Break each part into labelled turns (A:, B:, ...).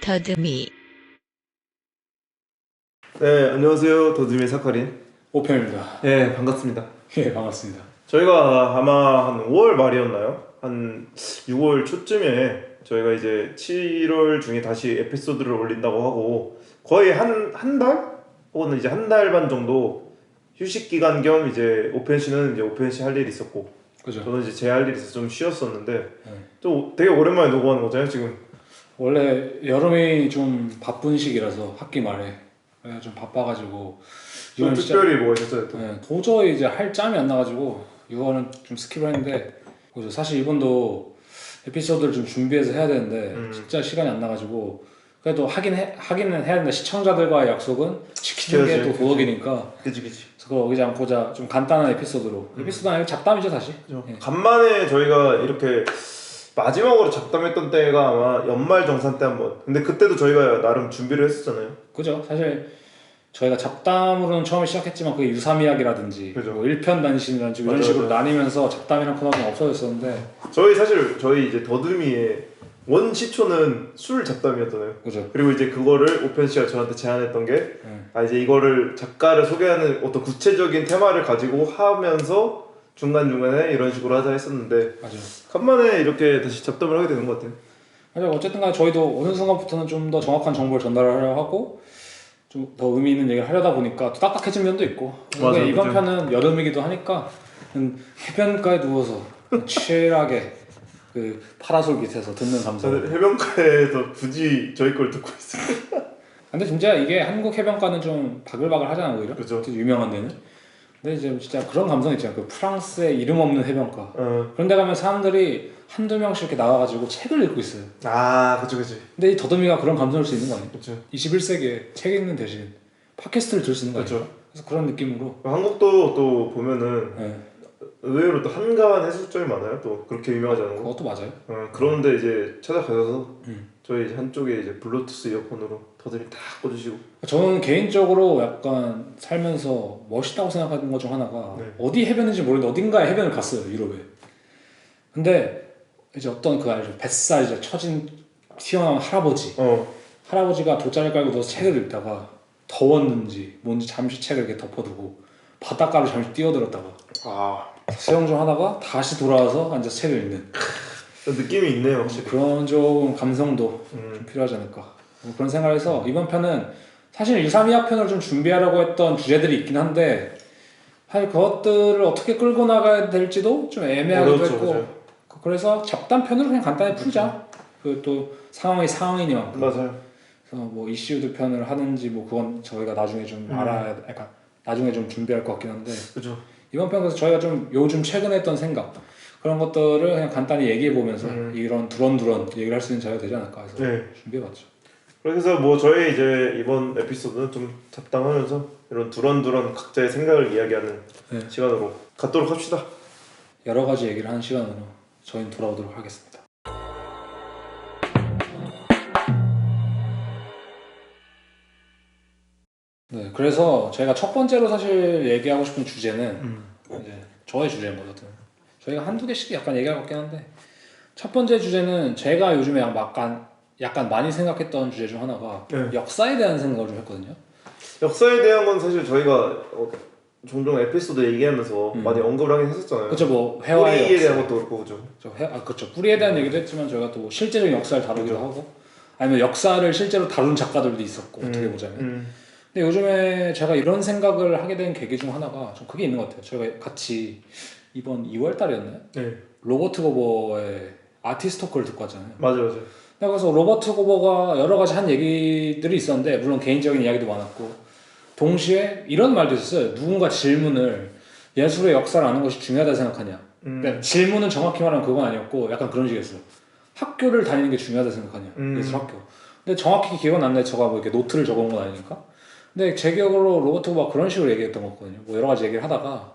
A: 더듬이.
B: 네, 안녕하세요. 더듬이 사카린.
C: 오편입니다.
B: 네, 반갑습니다.
C: 예, 반갑습니다.
B: 저희가 아마 한 5월 말이었나요? 한 6월 초쯤에 저희가 이제 7월 중에 다시 에피소드를 올린다고 하고 거의 한 달? 혹은 이제 한 달 반 정도 휴식 기간 겸 이제 오펜 씨는 이제 오펜 씨 할 일이 있었고
C: 그죠.
B: 저는 이제 제 할 일이 있어서 좀 쉬었었는데
C: 네.
B: 또 되게 오랜만에 녹음하는 거잖아요, 지금.
C: 원래 여름이 좀 바쁜 시기라서 학기 말에 좀 바빠가지고
B: 또
C: 이건
B: 특별히 뭐가 있었어요, 또?
C: 네, 도저히 이제 할 짬이 안 나가지고 이거는 좀 스킵을 했는데 그래서 사실 이번도 에피소드를 좀 준비해서 해야 되는데 진짜 시간이 안 나가지고 그래도 하기는 해야 된다. 시청자들과의 약속은 지키는 게 또 도덕이니까.
B: 그치.
C: 그래서 그걸 어기지 않고자 좀 간단한 에피소드로 에피소드 아니고 잡담이죠 사실.
B: 예. 간만에 저희가 이렇게 마지막으로 잡담했던 때가 아마 연말정산 때 한번. 근데 그때도 저희가 나름 준비를 했었잖아요.
C: 그죠. 사실 저희가 잡담으로는 처음에 시작했지만 그게 유삼이야기라든지
B: 그죠.
C: 뭐 1편 단신이라든지 이런 식으로 나뉘면서 잡담이란 코너가 좀 없어졌었는데
B: 저희 이제 더듬이의 원 시초는 술 잡담이었잖아요.
C: 그죠.
B: 그리고 이제 그거를 오펜 씨가 저한테 제안했던 게 이제 이거를 작가를 소개하는 어떤 구체적인 테마를 가지고 하면서 중간중간에 이런 식으로 하자 했었는데
C: 맞아요.
B: 간만에 이렇게 다시 잡담을 하게 되는 것 같아요.
C: 맞아요. 어쨌든 간에 저희도 어느 순간부터는 좀 더 정확한 정보를 전달하려고 하고 좀 더 의미 있는 얘기를 하려다 보니까 또 딱딱해진 면도 있고.
B: 맞아요,
C: 이번
B: 그죠.
C: 편은 여름이기도 하니까 해변가에 누워서 치열하게 그 파라솔 밑에서 듣는 감성.
B: 저는 해변가에서 굳이 저희 걸 듣고 있어요.
C: 근데 진짜 이게 한국 해변가는 좀 바글바글 하잖아 오히려.
B: 그죠.
C: 유명한 데는. 근데 이제 진짜 그런 감성 있잖아. 그 프랑스의 이름 없는 해변가.
B: 어.
C: 그런 데 가면 사람들이 한두 명씩 이렇게 나와가지고 책을 읽고 있어요.
B: 아, 그치.
C: 근데 이 더듬이가 그런 감성일 수 있는 거 아니에요?
B: 그쵸.
C: 21세기에 책 읽는 대신 팟캐스트를 들을 수 있는 거 아니에요?
B: 그쵸.
C: 그래서 그런 느낌으로.
B: 한국도 또 보면은
C: 네.
B: 의외로 또 한가한 해수욕장이 많아요. 또 그렇게 유명하지 않은 거.
C: 그것도 맞아요.
B: 그런데 이제 찾아가셔서 저희 이제 한쪽에 이제 블루투스 이어폰으로 더듬이 딱 꽂으시고.
C: 저는 개인적으로 약간 살면서 멋있다고 생각하는 것 중 하나가 어디 해변인지 모르는데 어딘가에 해변을 갔어요, 유럽에. 근데 이제 어떤 그 알죠? 뱃살 이제 처진 튀어나온 할아버지가 돗자리 깔고 누워서 책을 읽다가 더웠는지 뭔지 잠시 책을 이렇게 덮어두고 바닷가로 잠시 뛰어들었다가 수영 좀 하다가 다시 돌아와서 앉아서 책을 읽는
B: 느낌이 있네요, 확실히.
C: 그런 좀 감성도 좀 필요하지 않을까 뭐 그런 생각을 해서 이번 편은 사실 232화 편을 좀 준비하려고 했던 주제들이 있긴 한데 사실 그것들을 어떻게 끌고 나가야 될지도 좀 애매하기도 했고
B: 그렇죠.
C: 그래서 잡담 편으로 그냥 간단히 풀자. 그 또 상황이니만큼.
B: 맞아요.
C: 그래서 뭐 이슈들 편을 하는지 뭐 그건 저희가 나중에 좀 알아야, 약간 나중에 좀 준비할 것 같긴 한데.
B: 그죠.
C: 이번 편 그래서 저희가 좀 요즘 최근에 했던 생각 그런 것들을 그냥 간단히 얘기해 보면서 이런 두런두런 얘기를 할 수 있는 자리가 되지 않을까 해서 준비해봤죠.
B: 그래서 뭐 저희 이제 이번 에피소드는 좀 잡담하면서 이런 두런두런 각자의 생각을 이야기하는 시간으로 갖도록 합시다.
C: 여러 가지 얘기를 하는 시간으로 저희는 돌아오도록 하겠습니다. 네, 그래서 저희가 첫 번째로 사실 얘기하고 싶은 주제는 이제 저의 주제인 거거든. 저희가 한두 개씩 약간 얘기할 것 같긴 한데 첫 번째 주제는 제가 요즘에 약간 많이 생각했던 주제 중 하나가 역사에 대한 생각을 좀 했거든요.
B: 역사에 대한 건 사실 저희가 종종 에피소드 얘기하면서 많이 언급을 하긴 했었잖아요.
C: 그렇죠, 뭐 회화의
B: 뿌리에
C: 역사.
B: 대한 것도 그렇고 그죠.
C: 그렇죠. 뿌리에 대한 얘기도 했지만 저희가 또 실제적인 역사를 다루기도 하고 아니면 역사를 실제로 다룬 작가들도 있었고 어떻게 보자면. 근데 요즘에 제가 이런 생각을 하게 된 계기 중 하나가 좀 그게 있는 것 같아요. 저희가 같이 이번 2월 달이었나요?
B: 네.
C: 로버트 고버의 아티스트 토크를 듣고 왔잖아요.
B: 맞아요.
C: 그래서 로버트 고버가 여러 가지 한 얘기들이 있었는데 물론 개인적인 이야기도 많았고 동시에 이런 말도 있었어요. 누군가 질문을 예술의 역사를 아는 것이 중요하다 생각하냐. 그러니까 질문은 정확히 말하면 그건 아니었고 약간 그런 식이었어요. 학교를 다니는 게 중요하다 생각하냐. 예술 학교. 근데 정확히 기억은 안 나요. 제가 뭐 이렇게 노트를 적어온 건 아니니까. 근데 제 기억으로 로버트 고버가 그런 식으로 얘기했던 것 같거든요. 뭐 여러 가지 얘기를 하다가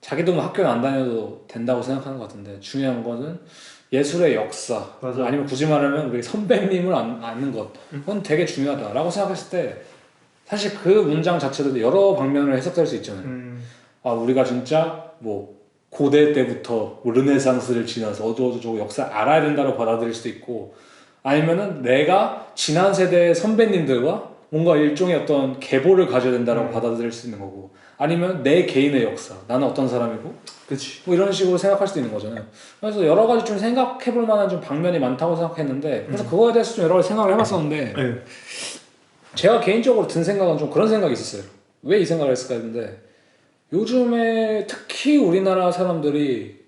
C: 자기도 뭐 학교는 안 다녀도 된다고 생각하는 것 같은데 중요한 거는 예술의 역사 아니면 굳이 말하면 우리 선배님을 아는 것 그건 되게 중요하다라고 생각했을 때 사실 그 문장 자체도 여러 방면으로 해석될 수 있잖아요. 우리가 진짜 뭐 고대 때부터 뭐 르네상스를 지나서 어쩌고저쩌고 역사 알아야 된다고 받아들일 수도 있고 아니면은 내가 지난 세대의 선배님들과 뭔가 일종의 어떤 계보를 가져야 된다라고 받아들일 수 있는 거고, 아니면 내 개인의 역사, 나는 어떤 사람이고,
B: 그치.
C: 뭐 이런 식으로 생각할 수도 있는 거잖아요. 그래서 여러 가지 좀 생각해볼 만한 좀 방면이 많다고 생각했는데, 그래서 그거에 대해서 좀 여러 가지 생각을 해봤었는데,
B: 네.
C: 제가 개인적으로 든 생각은 좀 그런 생각이 있었어요. 왜 이 생각을 했을까 했는데, 요즘에 특히 우리나라 사람들이,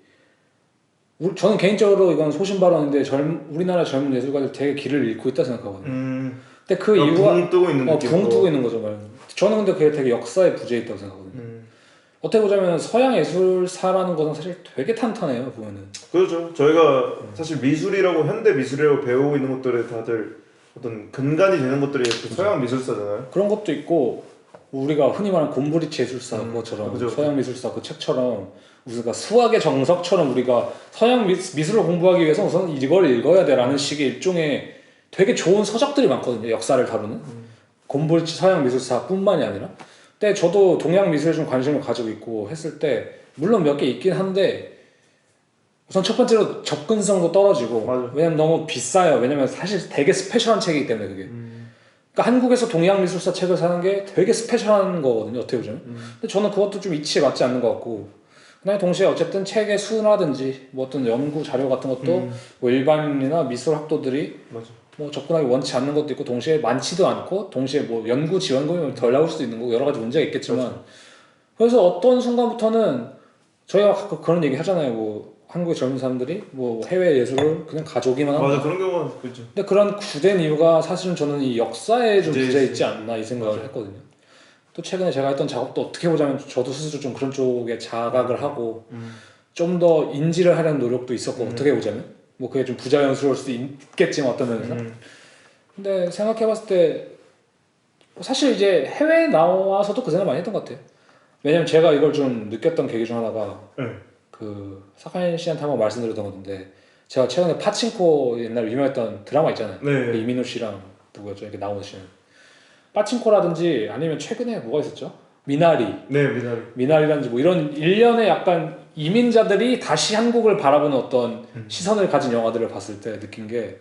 C: 저는 개인적으로 이건 소신 발언인데 우리나라 젊은 예술가들 되게 길을 잃고 있다 생각하거든요. 근데 그 이유가
B: 붕 뜨고 있는 느낌.
C: 붕 뜨고 있는 거죠. 말하는. 저는 근데 그게 되게 역사에 부재해 있다고 생각하거든요. 어떻게 보자면 서양 예술사라는 것은 사실 되게 탄탄해요, 보면은.
B: 그렇죠. 저희가 사실 미술이라고 현대 미술이라고 배우고 있는 것들에 다들 어떤 근간이 되는 것들이 그 서양 미술사잖아요.
C: 그런 것도 있고, 우리가 흔히 말하는 곰브리치 예술사 그것처럼,
B: 그죠.
C: 서양 미술사 그 책처럼, 우리가 수학의 정석처럼 우리가 서양 미술을 공부하기 위해서 우선 이걸 읽어야 돼라는 식의 일종의 되게 좋은 서적들이 많거든요, 역사를 다루는. 곰브리치 서양 미술사뿐만이 아니라. 근데 저도 동양 미술에 좀 관심을 가지고 있고 했을 때, 물론 몇 개 있긴 한데, 우선 첫 번째로 접근성도 떨어지고,
B: 맞아.
C: 왜냐면 너무 비싸요. 왜냐면 사실 되게 스페셜한 책이기 때문에 그게. 그러니까 한국에서 동양 미술사 책을 사는 게 되게 스페셜한 거거든요, 어떻게 보자면. 근데 저는 그것도 좀 이치에 맞지 않는 것 같고, 그다음에 동시에 어쨌든 책의 수라든지 뭐 어떤 연구 자료 같은 것도 뭐 일반인이나 미술 학도들이
B: 맞아.
C: 뭐 접근하기 원치 않는 것도 있고, 동시에 많지도 않고, 동시에 뭐 연구 지원금이 덜 나올 수도 있는 거고, 여러 가지 문제가 있겠지만,
B: 맞아.
C: 그래서 어떤 순간부터는 저희가 가끔 그런 얘기 하잖아요. 뭐 한국의 젊은 사람들이 뭐 해외 예술을 그냥 가져오기만 한다.
B: 맞아, 그런 경우는 그렇죠.
C: 근데 그런 주된 이유가 사실은 저는 이 역사에 좀
B: 부재
C: 부재 있지 않나 이 생각을
B: 맞아.
C: 했거든요. 또 최근에 제가 했던 작업도 어떻게 보자면 저도 스스로 좀 그런 쪽에 자각을 하고 좀 더 인지를 하려는 노력도 있었고, 어떻게 보자면 뭐 그게 좀 부자연스러울 수도 있겠지만 어떤 면에서. 근데 생각해봤을 때 사실 이제 해외에 나와서도 그 생각 많이 했던 것 같아요. 왜냐면 제가 이걸 좀 느꼈던 계기 중 하나가,
B: 네.
C: 그 사카인 씨한테 한번 말씀드렸던 건데, 제가 최근에 파친코 옛날 유명했던 드라마 있잖아요.
B: 네.
C: 그 이민호 씨랑 누구였죠? 이렇게 나오시는 파친코라든지, 아니면 최근에 뭐가 있었죠? 미나리.
B: 네, 미나리.
C: 미나리라든지 뭐 이런 일련의 약간 이민자들이 다시 한국을 바라보는 어떤 시선을 가진 영화들을 봤을 때 느낀 게,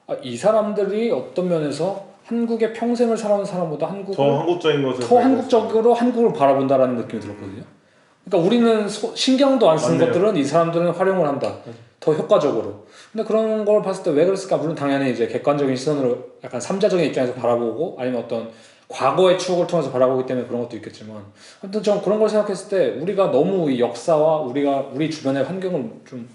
C: 아, 이 사람들이 어떤 면에서 한국의 평생을 살아온 사람보다 한국을
B: 더 한국적인 것을
C: 더 한국적으로 한국을 바라본다라는 느낌이 들었거든요. 그러니까 우리는 신경도 안 쓰는
B: 맞네요.
C: 것들은 이 사람들은 활용을 한다. 더 효과적으로. 근데 그런 걸 봤을 때 왜 그랬을까? 물론 당연히 이제 객관적인 시선으로 약간 삼자적인 입장에서 바라보고, 아니면 어떤 과거의 추억을 통해서 바라보기 때문에 그런 것도 있겠지만, 아무튼 전 그런 걸 생각했을 때 우리가 너무 이 역사와 우리 주변의 환경을 좀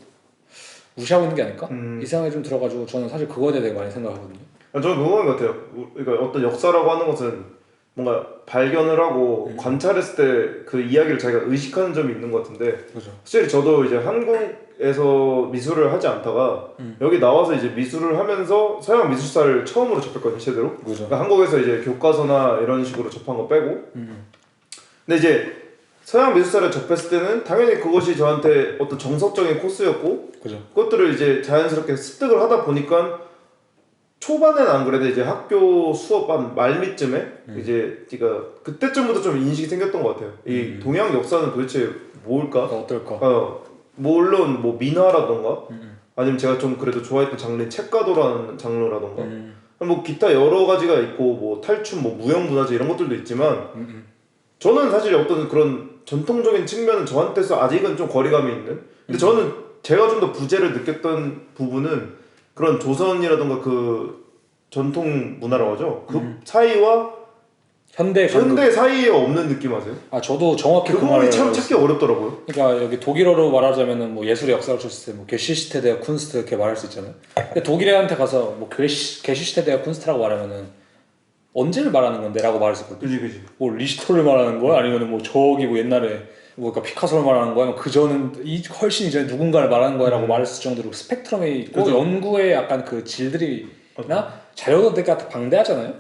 C: 무시하고 있는 게 아닐까? 이 생각이 좀 들어가지고 저는 사실 그거에 대해 되게 많이 생각하거든요.
B: 저는 그건 것 같아요. 그러니까 어떤 역사라고 하는 것은 뭔가 발견을 하고 관찰했을 때 그 이야기를 자기가 의식하는 점이 있는 것 같은데,
C: 그죠.
B: 확실히 저도 이제 한국에서 미술을 하지 않다가 여기 나와서 이제 미술을 하면서 서양 미술사를 처음으로 접했거든요, 제대로.
C: 그죠.
B: 그러니까 한국에서 이제 교과서나 이런 식으로 접한 거 빼고. 근데 이제 서양 미술사를 접했을 때는 당연히 그것이 저한테 어떤 정석적인 코스였고,
C: 그죠.
B: 그것들을 이제 자연스럽게 습득을 하다 보니까 초반에는 안 그래도 이제 학교 수업 한 말미쯤에 이제 그러니까 그때쯤부터 좀 인식이 생겼던 것 같아요. 이 동양 역사는 도대체 뭘까?
C: 어떨까?
B: 물론 뭐 민화라던가 아니면 제가 좀 그래도 좋아했던 장르 책가도라는 장르라던가 뭐 기타 여러 가지가 있고 뭐 탈춤, 뭐 무형문화재 이런 것들도 있지만 저는 사실 어떤 그런 전통적인 측면은 저한테서 아직은 좀 거리감이 있는. 근데 저는 제가 좀 더 부재를 느꼈던 부분은 그런 조선이라던가 그 전통 문화라고 하죠. 그 사이와
C: 현대
B: 사이에 없는 느낌 아세요?
C: 아, 저도 정확히
B: 그 부분이 참 찾기 어렵더라고요.
C: 그러니까 여기 독일어로 말하자면은 뭐 예술의 역사를 쳤을 때 뭐 게시시테 데어 쿤스트 이렇게 말할 수 있잖아요. 근데 독일애한테 가서 뭐 게시시테 데어 쿤스트라고 말하면은 언제를 말하는 건데라고 말할 수 있거든요.
B: 그지.
C: 뭐 리스토를 말하는 거야? 아니면은 뭐 저기 뭐 옛날에 뭐 그러니까 피카소를 말하는 거야? 그 전은 훨씬 이전에 누군가를 말하는 거야라고 말했을 정도로 스펙트럼이 있고,
B: 그죠.
C: 연구의 약간 그 질들이나 자료도 되게 방대하잖아요.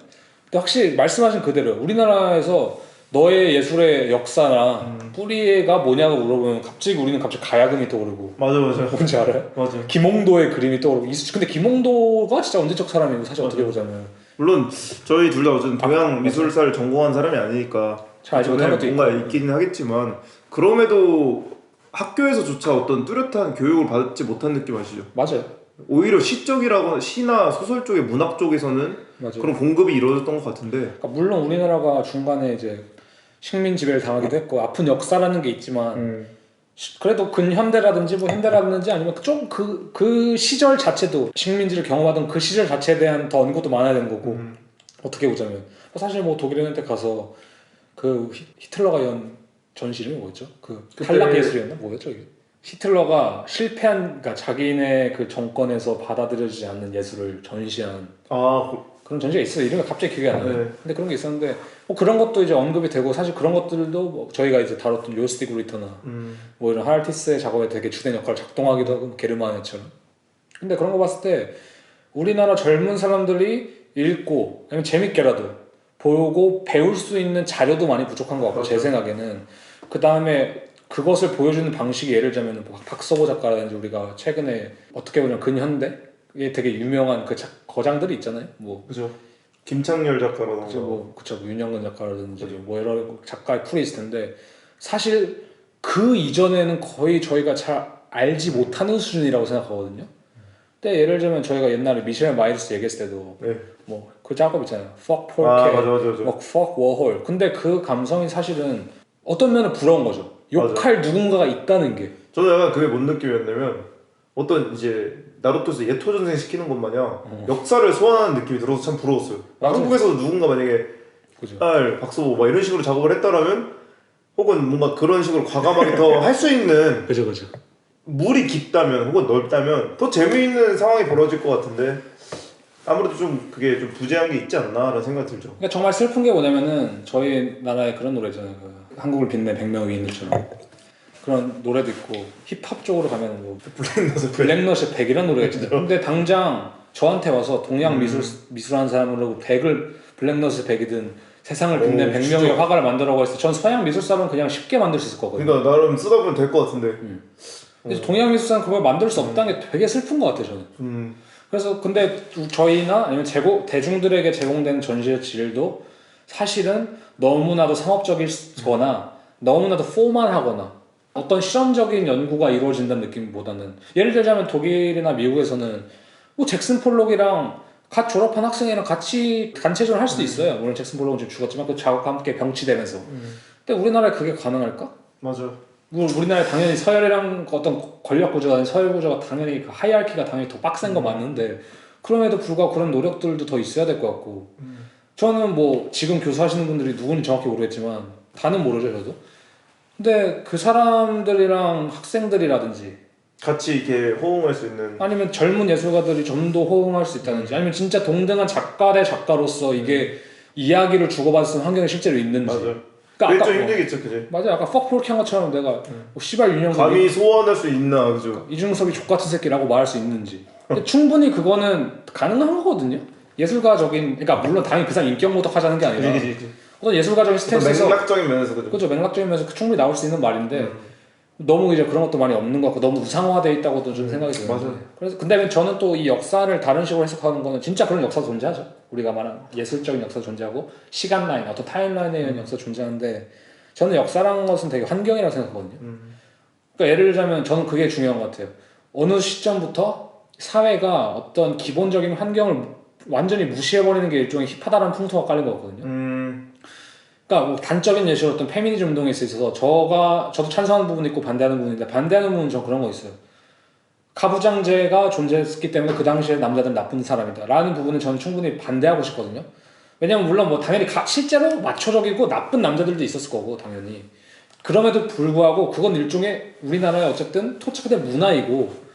C: 근데 확실히 말씀하신 그대로 우리나라에서 너의 예술의 역사나 뿌리가 뭐냐고 물어보면 우리는 갑자기 가야금이 떠오르고.
B: 맞아.
C: 뭔지 알아요?
B: 맞아.
C: 김홍도의 그림이 떠오르고. 근데 김홍도가 진짜 언제적 사람이고 사실 어떻게 보자면.
B: 물론 저희 둘 다 어쨌든 동양 미술사를 전공한 사람이 아니니까
C: 잘 알지 못한 것도
B: 뭔가
C: 있고.
B: 있기는 하겠지만, 그럼에도 학교에서조차 어떤 뚜렷한 교육을 받지 못한 느낌 아시죠?
C: 맞아요.
B: 오히려 시적이라고 시나 소설 쪽의 문학 쪽에서는
C: 맞아.
B: 그런 공급이 이루어졌던 것 같은데.
C: 그러니까 물론 우리나라가 중간에 이제 식민 지배를 당하기도 했고 아픈 역사라는 게 있지만 그래도 근현대라든지 뭐 현대라든지 아니면 좀 그 시절 자체도 식민지를 경험하던 그 시절 자체에 대한 더 언급도 많아야 되는 거고 어떻게 보자면 사실 뭐 독일에 때 가서 그 히틀러가 연 전시 이름이 뭐였죠? 그 탈락 예술이었나 뭐였죠 이게? 히틀러가 실패한 그러니까 자기네 그 정권에서 받아들여지지 않는 예술을 전시한 그런 전시가 있어요. 이름이 갑자기 기억이 안 나요.
B: 네.
C: 근데 그런 게 있었는데 뭐 그런 것도 이제 언급이 되고 사실 그런 것들도 뭐 저희가 이제 다뤘던 요스틱 루이터나 뭐 이런 하알티스의 작업에 되게 주된 역할을 작동하기도 하고 게르마니아처럼. 근데 그런 거 봤을 때 우리나라 젊은 사람들이 읽고 아니면 재밌게라도 보고 배울 수 있는 자료도 많이 부족한 것 같고 제 생각에는 그 다음에 그것을 보여주는 방식이 예를 들자면 뭐 박서보 작가라든지 우리가 최근에 어떻게 보면 근현대에 되게 유명한 그 거장들이 있잖아요. 뭐
B: 그죠. 김창렬 작가라던가.
C: 그죠, 뭐 윤영근 작가라든지
B: 그죠.
C: 뭐 여러 작가의 풀이 있을 텐데 사실 그 이전에는 거의 저희가 잘 알지 못하는 수준이라고 생각하거든요. 근데 예를 들면 저희가 옛날에 미셸 마이르스 얘기했을 때도
B: 네.
C: 뭐 그 작업 있잖아요. Fuck Porky,
B: 맞아.
C: 뭐 Fuck Warhol. 근데 그 감성이 사실은 어떤 면은 부러운 거죠. 욕할 누군가가 있다는 게.
B: 저는 약간 그게 뭔 느낌이었냐면 어떤 이제 나루토에서 예토전생 시키는 것 마냥 역사를 소환하는 느낌이 들어서 참 부러웠어요.
C: 맞아.
B: 한국에서도 누군가 만약에
C: 그죠.
B: 딸, 박수호 막 이런 식으로 작업을 했다라면 혹은 뭔가 그런 식으로 과감하게 더 할 수 있는
C: 그죠.
B: 물이 깊다면 혹은 넓다면 더 재미있는 상황이 벌어질 것 같은데 아무래도 좀 그게 좀 부재한 게 있지 않나라는 생각이 들죠.
C: 그러니까 정말 슬픈 게 뭐냐면은 저희 나라에 그런 노래 있잖아요. 그 한국을 빛낸 100명의 위인들처럼 그런 노래도 있고 힙합 쪽으로 가면 뭐 블랙넛의 100이라는 노래가 있잖아요. 근데 당장 저한테 와서 동양 미술하는 사람으로 100을 블랙넛의 100이든 세상을 빛낸 100명의
B: 진짜.
C: 화가를 만들라고 했을 때 전 서양 미술사는 그냥 쉽게 만들 수 있을 거거든요.
B: 그러니까 나름 쓰다 보면 될 것 같은데.
C: 그래서 동양 미술사는 그걸 만들 수 없다는 게 되게 슬픈 것 같아요 저는. 그래서 근데 저희나 아니면 대중들에게 제공되는 전시의 질도 사실은 너무나도 상업적이거나 너무나도 포멀하거나 어떤 실험적인 연구가 이루어진다는 느낌보다는 예를 들자면 독일이나 미국에서는 뭐 잭슨 폴록이랑 갓 졸업한 학생이랑 같이 단체전을 할 수도 있어요. 물론 잭슨 폴록은 지금 죽었지만 그 작업과 함께 병치되면서. 근데 우리나라에 그게 가능할까?
B: 맞아.
C: 우리나라에 당연히 서열이랑 어떤 권력 구조가 서열 구조가 당연히 그 하이알키가 당연히 더 빡센 거 맞는데 그럼에도 불구하고 그런 노력들도 더 있어야 될 것 같고 저는 뭐 지금 교수하시는 분들이 누군지 정확히 모르겠지만 다는 모르죠 저도. 근데 그 사람들이랑 학생들이라든지
B: 같이 이렇게 호응할 수 있는
C: 아니면 젊은 예술가들이 좀 더 호응할 수 있다든지 아니면 진짜 동등한 작가 대 작가로서 이게 이야기를 주고받을 수 있는 환경이 실제로 있는지.
B: 맞아요.
C: 그러니까
B: 좀 힘들겠죠, 그지?
C: 맞아, 아까 퍽폴키 한 것처럼 내가 뭐 씨발 윤영석이
B: 감히 소환할 수 있나, 그죠?
C: 이중섭이 족같은 새끼라고 말할 수 있는지. 근데 충분히 그거는 가능한 거거든요. 예술가적인, 그러니까 물론 당연히 그 사람 인격모독 하자는 게 아니라 어떤 예술가적인 스탠스에서
B: 맥락적인 면에서
C: 그죠, 맥락적인 면에서 충분히 나올 수 있는 말인데 너무 이제 그런 것도 많이 없는 것 같고 너무 우상화되어 있다고도 좀 생각이 드는데.
B: 맞아요.
C: 그래서 근데 저는 또 이 역사를 다른 식으로 해석하는 거는 진짜 그런 역사도 존재하죠. 우리가 말한 예술적인 역사도 존재하고 시간 라인, 어떤 타임라인에 의한 역사도 존재하는데 저는 역사라는 것은 되게 환경이라고 생각하거든요. 그러니까 예를 들자면 저는 그게 중요한 것 같아요. 어느 시점부터 사회가 어떤 기본적인 환경을 완전히 무시해버리는 게 일종의 힙하다라는 풍토가 깔린 거거든요. 그러니까 뭐 단적인 예시로 어떤 페미니즘 운동에 있어서 저도 찬성하는 부분이 있고 반대하는 부분인데 반대하는 부분은 전 그런 거 있어요. 가부장제가 존재했기 때문에 그 당시에 남자들은 나쁜 사람이다 라는 부분은 저는 충분히 반대하고 싶거든요. 왜냐면 물론 뭐 당연히 실제로 마초적이고 나쁜 남자들도 있었을 거고 당연히 그럼에도 불구하고 그건 일종의 우리나라의 어쨌든 토착된 문화이고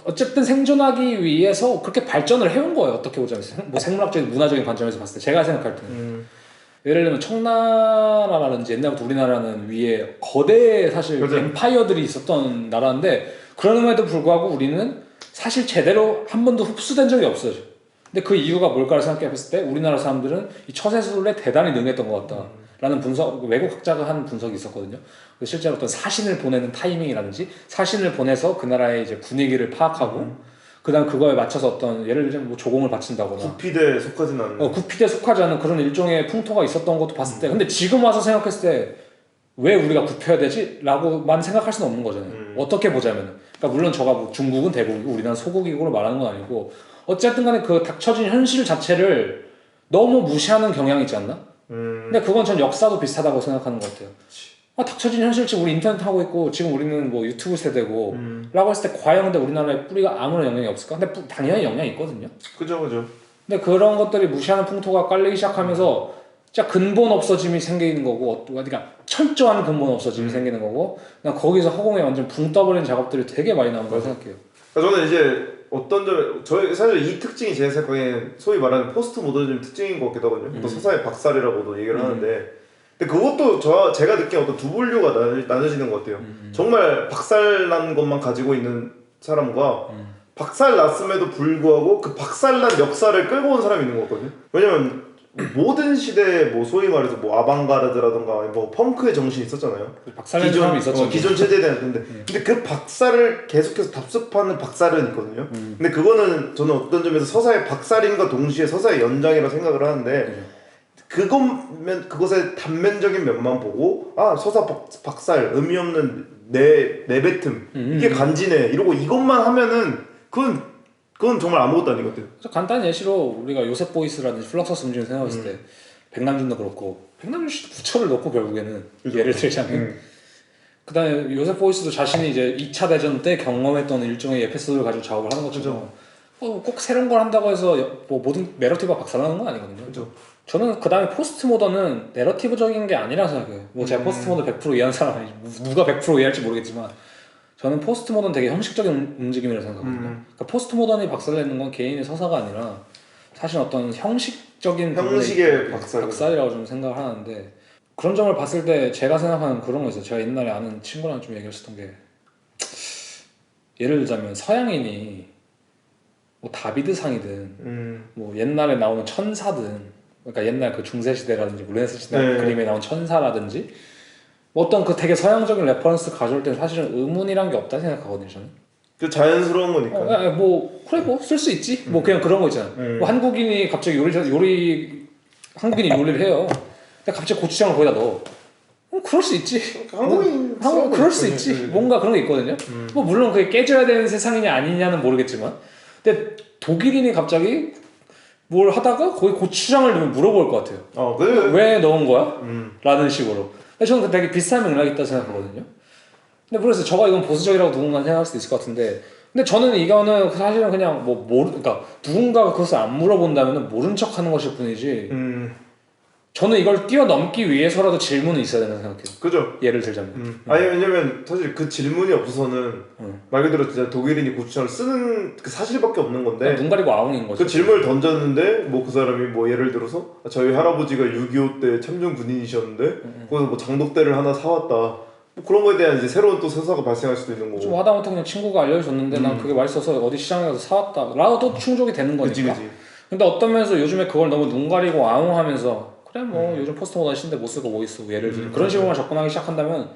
C: 어쨌든 생존하기 위해서 그렇게 발전을 해온 거예요. 어떻게 보자면 뭐 생물학적인 문화적인 관점에서 봤을 때 제가 생각할 때는 예를 들면 청나라라든지 옛날부터 우리나라는 위에 거대 사실
B: 그렇죠.
C: 엠파이어들이 있었던 나라인데 그럼에도 불구하고 우리는 사실 제대로 한 번도 흡수된 적이 없어요. 근데 그 이유가 뭘까를 생각해 봤을 때 우리나라 사람들은 이 처세술에 대단히 능했던 것 같다라는 분석, 외국 학자가 한 분석이 있었거든요. 실제로 어떤 사신을 보내는 타이밍이라든지 사신을 보내서 그 나라의 이제 분위기를 파악하고 그다음 그거에 맞춰서 어떤 예를 들면 뭐 조공을 바친다거나
B: 구피대에 속하진 않는
C: 구피대에 속하지 않은 그런 일종의 풍토가 있었던 것도 봤을 때 근데 지금 와서 생각했을 때 왜 우리가 굽혀야 되지? 라고만 생각할 수는 없는 거잖아요. 어떻게 보자면. 그러니까 물론 저가 뭐 중국은 대국이고 우리나라는 소국이고를 말하는 건 아니고 어쨌든 간에 그 닥쳐진 현실 자체를 너무 무시하는 경향이 있지 않나? 근데 그건 전 역사도 비슷하다고 생각하는 것 같아요. 닥쳐진 현실 지금 우리 인터넷 하고 있고 지금 우리는 뭐 유튜브 세대고 라고 했을 때 과연 근데 우리나라의 뿌리가 아무런 영향이 없을까? 근데 당연히 영향이 있거든요.
B: 그죠.
C: 근데 그런 것들이 무시하는 풍토가 깔리기 시작하면서 진짜 근본 없어짐이 생기는 거고, 그러니까 철저한 근본 없어짐이 생기는 거고, 그냥 거기서 허공에 완전 붕 떠버리는 작업들이 되게 많이 나온 거라고 생각해요.
B: 그러니까 저는 이제 어떤 점에 저희 사실 이 특징이 제 생각에 소위 말하는 포스트 모더니즘 특징인 것 같기도 하거든요. 또 서사의 박살이라고도 얘기를 하는데, 근데 그것도 제가 느낀 어떤 두 분류가 나눠지는 것 같아요. 정말 박살난 것만 가지고 있는 사람과 박살났음에도 불구하고 그 박살난 역사를 끌고 온 사람이 있는 거거든요. 왜냐면 모든 시대에 뭐 소위 말해서 뭐 아방가르드라던가 뭐 펑크의 정신이 있었잖아요.
C: 박살낸 사람이 있었죠.
B: 기존 체제에 대한 근데 그 박살을 계속해서 답습하는 박살은 있거든요. 근데 그거는 저는 어떤 점에서 서사의 박살인과 동시에 서사의 연장이라고 생각을 하는데 그것의 단면적인 면만 보고 서사 박살 의미 없는 내뱉음 이게 간지네 이러고 이것만 하면은 그건 정말 아무것도 아닌 것 같아요.
C: 간단한 예시로 우리가 요셉 보이스라든지 플럭서스 음식을 생각했을 때 백남준도 그렇고 백남준 씨 부처를 넣고 결국에는 예를 들자면 그 다음에 요셉 보이스도 자신이 이제 2차 대전 때 경험했던 일종의 에피소드를 가지고 작업을 하는 것처럼 꼭 새로운 걸 한다고 해서 뭐 모든 내러티브가 박살나는 건 아니거든요.
B: 그렇죠.
C: 저는 그 다음에 포스트 모던은 내러티브적인 게 아니라 생각해요. 뭐 제가 포스트 모던 100% 이해하는 사람 아니지 누가 100% 이해할지 모르겠지만 저는 포스트 모던 되게 형식적인 움직임이라고 생각하거든요. 그러니까 포스트 모던이 박살내는 건 개인의 서사가 아니라 사실 어떤 형식적인
B: 형식의
C: 박살이라고 좀 생각을 하는데 그런 점을 봤을 때 제가 생각하는 그런 거 있어요. 제가 옛날에 아는 친구랑 좀 얘기했었던 게 예를 들자면 서양인이 뭐 다비드상이든 뭐 옛날에 나오는 천사든 그러니까 옛날 그 중세시대라든지 르네상스 시대 그림에 나온 천사라든지 뭐 어떤 그 되게 서양적인 레퍼런스 가져올 때는 사실은 의문이란 게 없다 생각하거든요 저는.
B: 그 자연스러운 거니까.
C: 뭐 그래 뭐 쓸 수 있지. 뭐 그냥 그런 거 있잖아. 뭐 한국인이 갑자기 한국인이 요리를 해요. 근데 갑자기 고추장을 거기다 넣어. 그럴 수 있지.
B: 한국인
C: 그럴 수 있지. 뭔가 그런 게 있거든요. 뭐 물론 그게 깨져야 되는 세상이냐 아니냐는 모르겠지만, 근데 독일인이 갑자기 뭘 하다가 거기 고추장을 넣으면 물어볼 것 같아요. 왜 넣은 거야? 라는 식으로. 저는 되게 비슷한 맥락이 있다고 생각하거든요. 근데 그래서 저가 이건 보수적이라고 누군가는 생각할 수도 있을 것 같은데, 근데 저는 이거는 사실은 그냥 그러니까 누군가가 그것을 안 물어본다면 모른 척 하는 것일 뿐이지, 저는 이걸 뛰어넘기 위해서라도 질문은 있어야 된다고 생각해요.
B: 그죠?
C: 예를 들자면.
B: 아니 왜냐면 사실 그 질문이 없어서는 말 그대로 진짜 독일인이 고추장을 쓰는 그 사실밖에 없는 건데
C: 눈 가리고 아웅인 거죠.
B: 그 질문을 던졌는데 뭐 그 사람이 뭐 예를 들어서 저희 할아버지가 6.25 때 참전 군인이셨는데 거기서 뭐 장독대를 하나 사왔다 뭐 그런 거에 대한 이제 새로운 또 서사가 발생할 수도 있는 거고
C: 좀 하다못해 그냥 친구가 알려줬는데 난 그게 맛있어서 어디 시장에 가서 사왔다 라고 또 충족이 되는 거니까.
B: 그치.
C: 근데 어떤 면에서 요즘에 그걸 너무 눈 가리고 아웅하면서 그래 뭐 요즘 포스트 모던 시대인데 못 쓸 거 뭐 있어 예를 들어 그런 식으로만 접근하기 시작한다면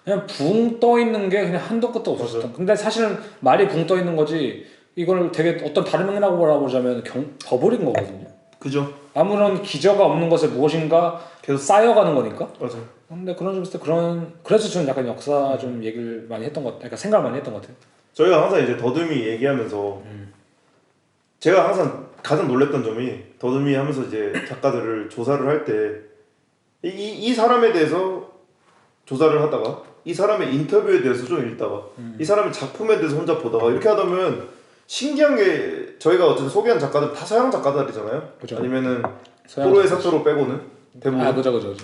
C: 그냥 붕 떠 있는 게 그냥 한도 끝도 없었어. 근데 사실은 말이 붕 떠 있는 거지 이걸 되게 어떤 다른 맥락으로 보자면 버블인 거거든요.
B: 그죠.
C: 아무런 기저가 없는 것에 무엇인가 계속 쌓여가는 거니까.
B: 맞아요.
C: 근데 그런 점에서 그래서 저는 약간 역사 좀 얘기를 많이 했던 것 같아요. 그러니까 생각을 많이 했던 것 같아요.
B: 저희가 항상 이제 더듬이 얘기하면서 제가 항상 가장 놀랬던 점이 더듬이 하면서 이제 작가들을 조사를 할 때 이 사람에 대해서 조사를 하다가 이 사람의 인터뷰에 대해서 좀 읽다가 이 사람의 작품에 대해서 혼자 보다가 이렇게 하다 보면 신기한 게 저희가 어쨌든 소개한 작가들 다 서양 작가들이잖아요.
C: 그쵸.
B: 아니면은 포로의 사토로 빼고는 대부분.
C: 그죠.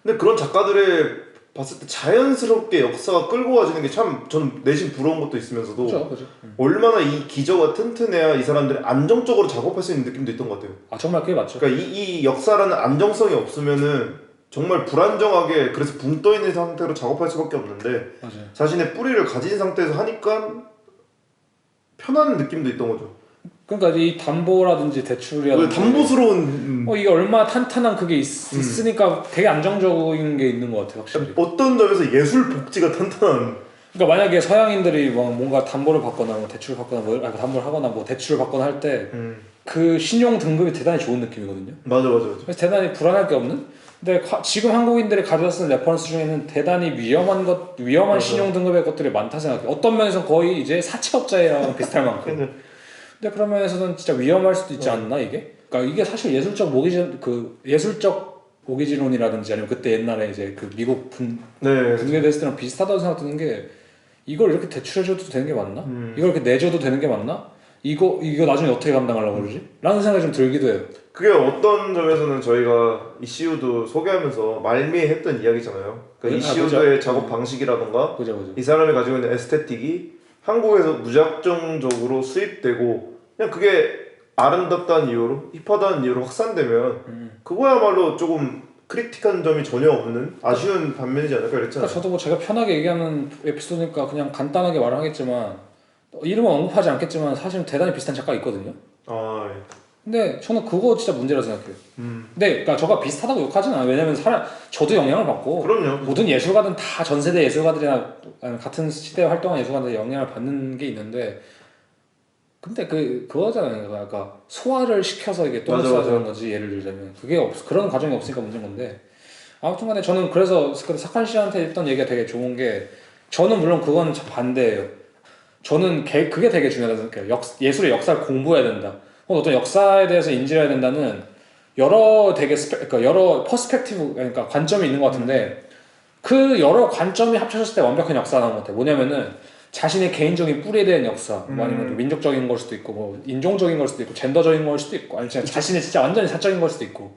B: 근데 그런 작가들의 봤을 때 자연스럽게 역사가 끌고 와지는 게 참 저는 내심 부러운 것도 있으면서도
C: 그죠.
B: 얼마나 이 기저가 튼튼해야 이 사람들이 안정적으로 작업할 수 있는 느낌도 있던 것 같아요.
C: 정말 그게 맞죠.
B: 그러니까 이 역사라는 안정성이 없으면은 정말 불안정하게 그래서 붕 떠 있는 상태로 작업할 수밖에 없는데
C: 맞아요.
B: 자신의 뿌리를 가진 상태에서 하니까 편한 느낌도 있던 거죠.
C: 그러니까 이 담보라든지 대출이라든지
B: 담보스러운
C: 이게 얼마나 탄탄한 그게 있으니까 되게 안정적인 게 있는 것 같아요 확실히.
B: 어떤 점에서 예술 복지가 탄탄한.
C: 그러니까 만약에 서양인들이 뭔가 담보를 받거나 뭐 대출을 받거나 담보를 하거나 뭐 대출을 받거나 할 때 그 신용 등급이 대단히 좋은 느낌이거든요.
B: 맞아.
C: 그래서 대단히 불안할 게 없는. 근데 지금 한국인들이 가져다 쓰는 레퍼런스 중에는 대단히 위험한 신용 등급의 것들이 많다 생각해. 어떤 면에서 거의 이제 사채업자랑 비슷할 만큼. 근데 그런 면에서는 진짜 위험할 수도 있지 않나 이게? 그러니까 이게 사실 예술적 모기지론이라든지 아니면 그때 옛날에 이제 그 미국 분괴 됐을 때랑 비슷하다고 생각드는 게 이걸 이렇게 대출해줘도 되는 게 맞나? 이걸 이렇게 내줘도 되는 게 맞나? 이거 나중에 어떻게 감당하려고 그러지? 라는 생각이 좀 들기도 해요.
B: 그게 어떤 점에서는 저희가 이시우도 소개하면서 말미했던 이야기잖아요. 그러니까 이시우도의 작업 방식이라던가
C: 그죠.
B: 이 사람이 가지고 있는 에스테틱이 한국에서 무작정적으로 수입되고 그냥 그게 아름답다는 이유로 힙하다는 이유로 확산되면 그거야말로 조금 크리틱한 점이 전혀 없는 아쉬운 반면이지 않을까 그랬잖아요.
C: 그러니까 저도 뭐 제가 편하게 얘기하는 에피소드니까 그냥 간단하게 말을 하겠지만 이름은 언급하지 않겠지만 사실은 대단히 비슷한 작가가 있거든요.
B: 아, 예.
C: 근데 저는 그거 진짜 문제라고 생각해요. 근데 그러니까 저가 비슷하다고 욕하진 않아요. 왜냐면 저도 영향을 받고
B: 그럼요.
C: 모든 예술가든 다 전 세대 예술가들이나 같은 시대에 활동한 예술가들이 영향을 받는 게 있는데 근데 그거잖아요. 그러니까 소화를 시켜서 이게 똥을 쏴주는 거지 예를 들자면 그런 과정이 없으니까 문제인 건데 아무튼간에 저는 그래서 사칸 씨한테 했던 얘기가 되게 좋은 게 저는 물론 그건 반대예요. 저는 그게 되게 중요하다고 생각해요. 예술의 역사를 공부해야 된다. 어떤 역사에 대해서 인지해야 된다는 그러니까 여러 퍼스펙티브 그러니까 관점이 있는 것 같은데 그 여러 관점이 합쳐졌을 때 완벽한 역사가 나온 것 같아요. 뭐냐면은 자신의 개인적인 뿌리에 대한 역사, 뭐 아니면 민족적인 걸 수도 있고, 뭐 인종적인 걸 수도 있고, 젠더적인 걸 수도 있고, 아니면 자신의 진짜 완전히 사적인 걸 수도 있고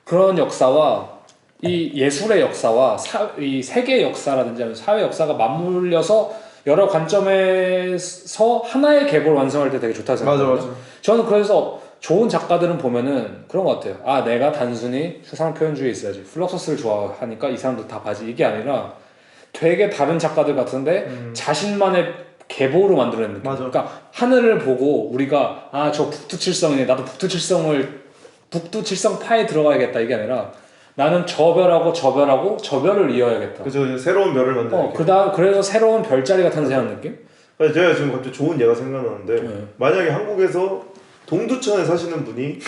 C: 그런 역사와 이 예술의 역사와 이 세계의 역사라든지 아니면 사회 역사가 맞물려서 여러 관점에서 하나의 계보를 완성할 때 되게 좋다고 생각해요.
B: 맞아.
C: 저는 그래서 좋은 작가들은 보면은 그런 것 같아요. 아, 내가 단순히 세상 표현주의에 있어야지. 플럭서스를 좋아하니까 이 사람들 다 봐지. 이게 아니라 되게 다른 작가들 같은데 자신만의 계보로 만들어낸 느낌.
B: 맞아.
C: 그러니까 하늘을 보고 우리가 저 북두칠성이네. 나도 북두칠성파에 들어가야겠다. 이게 아니라 나는 저 별을 이어야겠다.
B: 그죠. 새로운 별을 만드는
C: 그래서 새로운 별자리가 탄생하는 느낌?
B: 제가 지금 갑자기 좋은 예가 생각나는데 만약에 한국에서 동두천에 사시는 분이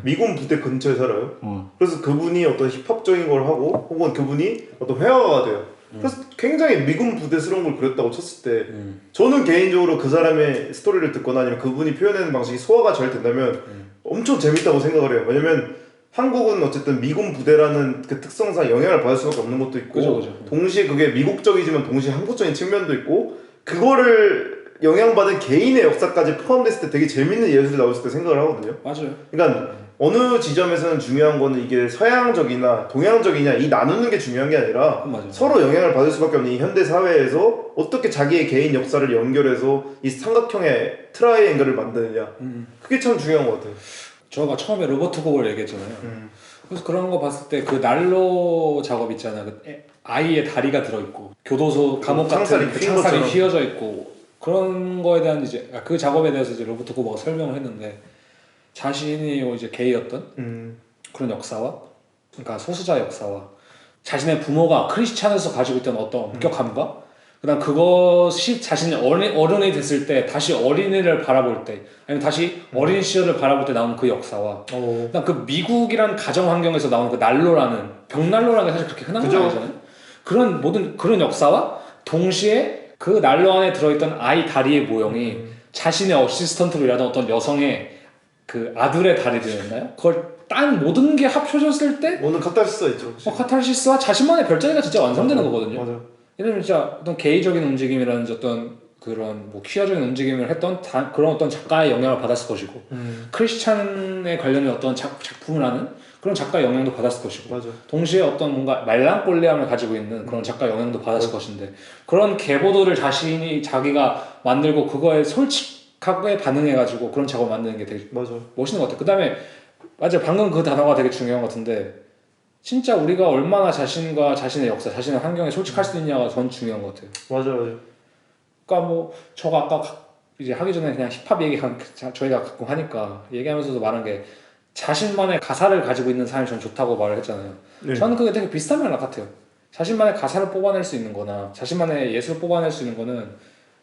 B: 미군 부대 근처에 살아요. 그래서 그분이 어떤 힙합적인 걸 하고 혹은 그분이 어떤 회화가 돼요. 그래서 굉장히 미군 부대스러운 걸 그렸다고 쳤을 때 저는 개인적으로 그 사람의 스토리를 듣거나 아니면 그분이 표현하는 방식이 소화가 잘 된다면 엄청 재밌다고 생각을 해요. 왜냐면 한국은 어쨌든 미군 부대라는 그 특성상 영향을 받을 수밖에 없는 것도 있고
C: 그죠.
B: 동시에 그게 미국적이지만 동시에 한국적인 측면도 있고 그거를 영향받은 개인의 역사까지 포함됐을 때 되게 재밌는 예술이 나올 때 생각을 하거든요.
C: 맞아요.
B: 그러니까 어느 지점에서는 중요한 거는 이게 서양적이나 동양적이냐 이 나누는 게 중요한 게 아니라 서로 영향을 받을 수밖에 없는 이 현대 사회에서 어떻게 자기의 개인 역사를 연결해서 이 삼각형의 트라이앵글을 만드느냐 그게 참 중요한 것 같아요.
C: 저가 처음에 로버트 곡을 얘기했잖아요. 그래서 그런 거 봤을 때 그 난로 작업 있잖아요. 아이의 다리가 들어있고 교도소 감옥 같은 창살이 휘어져 있고 그런 거에 대한 이제 그 작업에 대해서 이제 로버트 고버가 설명을 했는데 자신이 이제 게이였던 그런 역사와 그러니까 소수자 역사와 자신의 부모가 크리스찬에서 가지고 있던 어떤 엄격함과 그다음 그것이 자신이 어른이 됐을 때 다시 어린이를 바라볼 때 아니면 다시 어린 시절을 바라볼 때 나오는 그 역사와 그다음 그 미국이란 가정 환경에서 나오는 그 난로라는 벽난로라는 게 사실 그렇게 흔한 건 아니잖아요. 그런 역사와 동시에 그 난로 안에 들어있던 아이 다리의 모형이 자신의 어시스턴트로 일하던 어떤 여성의 그 아들의 다리들이었나요? 그걸 딴 모든 게 합쳐졌을 때
B: 오늘 카타르시스가 있죠.
C: 카타르시스와 자신만의 별자리가 진짜 완성되는 거거든요.
B: 맞아요.
C: 예를 들면 진짜 어떤 게이적인 움직임이라든지 어떤 그런 뭐 퀴어적인 움직임을 했던 그런 어떤 작가의 영향을 받았을 것이고 크리스찬에 관련된 어떤 작품을 하는 그런 작가의 영향도 받았을 것이고
B: 맞아.
C: 동시에 어떤 뭔가 말랑꼴레함을 가지고 있는 그런 작가의 영향도 받았을 것인데 그런 계보도를 자기가 만들고 그거에 솔직하게 반응해가지고 그런 작업을 만드는 게 되게 멋있는 것 같아요. 그 다음에 맞아요. 방금 그 단어가 되게 중요한 것 같은데 진짜 우리가 얼마나 자신과 자신의 역사, 자신의 환경에 솔직할 수 있냐가 전 중요한 것 같아요.
B: 맞아요.
C: 그러니까 뭐 저가 아까 이제 하기 전에 그냥 힙합 얘기 저희가 가끔 하니까 얘기하면서도 말한 게 자신만의 가사를 가지고 있는 사람이 전 좋다고 말을 했잖아요. 네. 저는 그게 되게 비슷한 말 같아요. 자신만의 가사를 뽑아낼 수 있는 거나 자신만의 예술을 뽑아낼 수 있는 거는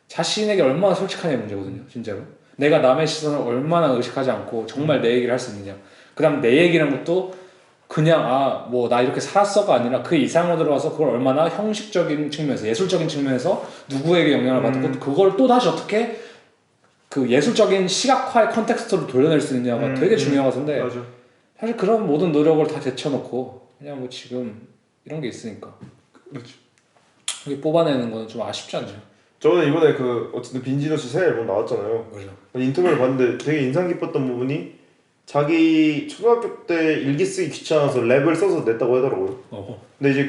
C: 자신에게 얼마나 솔직하냐의 문제거든요. 진짜로. 내가 남의 시선을 얼마나 의식하지 않고 정말 내 얘기를 할 수 있느냐. 그 다음 내 얘기라는 것도 그냥 뭐 나 이렇게 살았어가 아니라 그 이상으로 들어가서 그걸 얼마나 형식적인 측면에서 예술적인 측면에서 누구에게 영향을 받고 그걸 또 다시 어떻게 그 예술적인 시각화의 컨텍스트로 돌려낼 수 있느냐가 되게 중요한 것 같은데
B: 맞아.
C: 사실 그런 모든 노력을 다 제쳐놓고 그냥 뭐 지금 이런 게 있으니까
B: 그렇죠.
C: 이게 뽑아내는 건 좀 아쉽지 않죠?
B: 저는 이번에 어쨌든 빈지노 씨 새 앨범 나왔잖아요.
C: 그죠.
B: 인터뷰를 봤는데 되게 인상 깊었던 부분이 자기 초등학교 때 일기 쓰기 귀찮아서 랩을 써서 냈다고 하더라고요. 근데 이제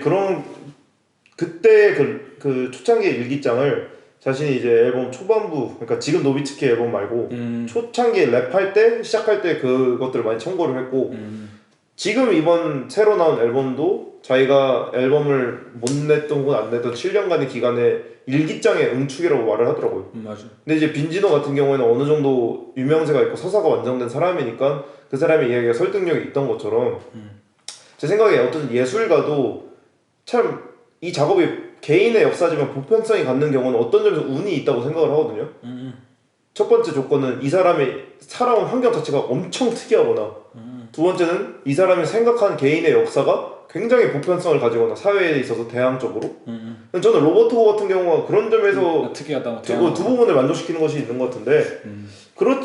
B: 그때 그 초창기 일기장을 자신이 이제 앨범 초반부, 그러니까 지금 노비츠키 앨범 말고 초창기에 랩할 때 시작할 때 그것들을 많이 참고를 했고 지금 이번 새로 나온 앨범도 자기가 앨범을 못 냈던 혹은 안 냈던 7년간의 기간에 일기장의 응축이라고 말을 하더라고요.
C: 맞아.
B: 근데 이제 빈지노 같은 경우에는 어느 정도 유명세가 있고 서사가 완성된 사람이니까 그 사람의 이야기가 설득력이 있던 것처럼 제 생각에 어떤 예술가도 참 이 작업이 개인의 역사지만 보편성이 갖는 경우는 어떤 점에서 운이 있다고 생각을 하거든요. 첫 번째 조건은 이 사람이 살아온 환경 자체가 엄청 특이하거나 두 번째는 이 사람이 생각하는 개인의 역사가 굉장히 보편성을 가지거나 사회에 있어서 대항적으로 저는 로버트 같은 경우가 그런 점에서
C: 특이하다.
B: 두 부분을 만족시키는 것이 있는 것 같은데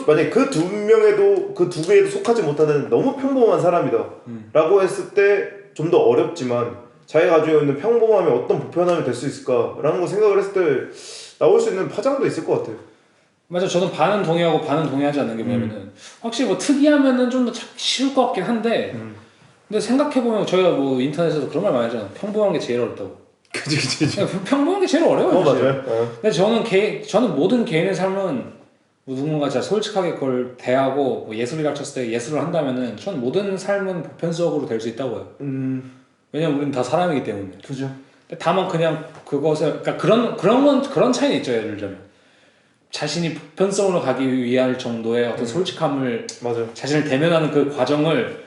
B: 만약에 그 두 명에도 그 두 개에도 속하지 못하는 너무 평범한 사람이다 라고 했을 때 좀 더 어렵지만 자기가 가지고 있는 평범함이 어떤 보편함이 될 수 있을까라는 걸 생각을 했을 때 나올 수 있는 파장도 있을 것 같아요.
C: 맞아. 저는 반은 동의하고 반은 동의하지 않는 게 뭐냐면은 확실히 뭐 특이하면은 좀 더 찾기 쉬울 것 같긴 한데 근데 생각해보면 저희가 뭐 인터넷에서 그런 말 많이 하잖아. 평범한 게 제일 어렵다고.
B: 그치.
C: 평범한 게 제일 어려워요.
B: 맞아요.
C: 근데 저는 모든 개인의 삶은 뭐 누군가 진짜 솔직하게 그걸 대하고 뭐 예술이라 쳤을 때 예술을 한다면은 전 모든 삶은 보편적으로 될 수 있다고요. 왜냐면 우리는 다 사람이기 때문에.
B: 그죠.
C: 다만 그냥 그것을 그러니까 그런 차이는 있죠. 예를 들자면 자신이 보편성으로 가기 위한 정도의 어떤 솔직함을
B: 맞아요.
C: 자신을 대면하는 그 과정을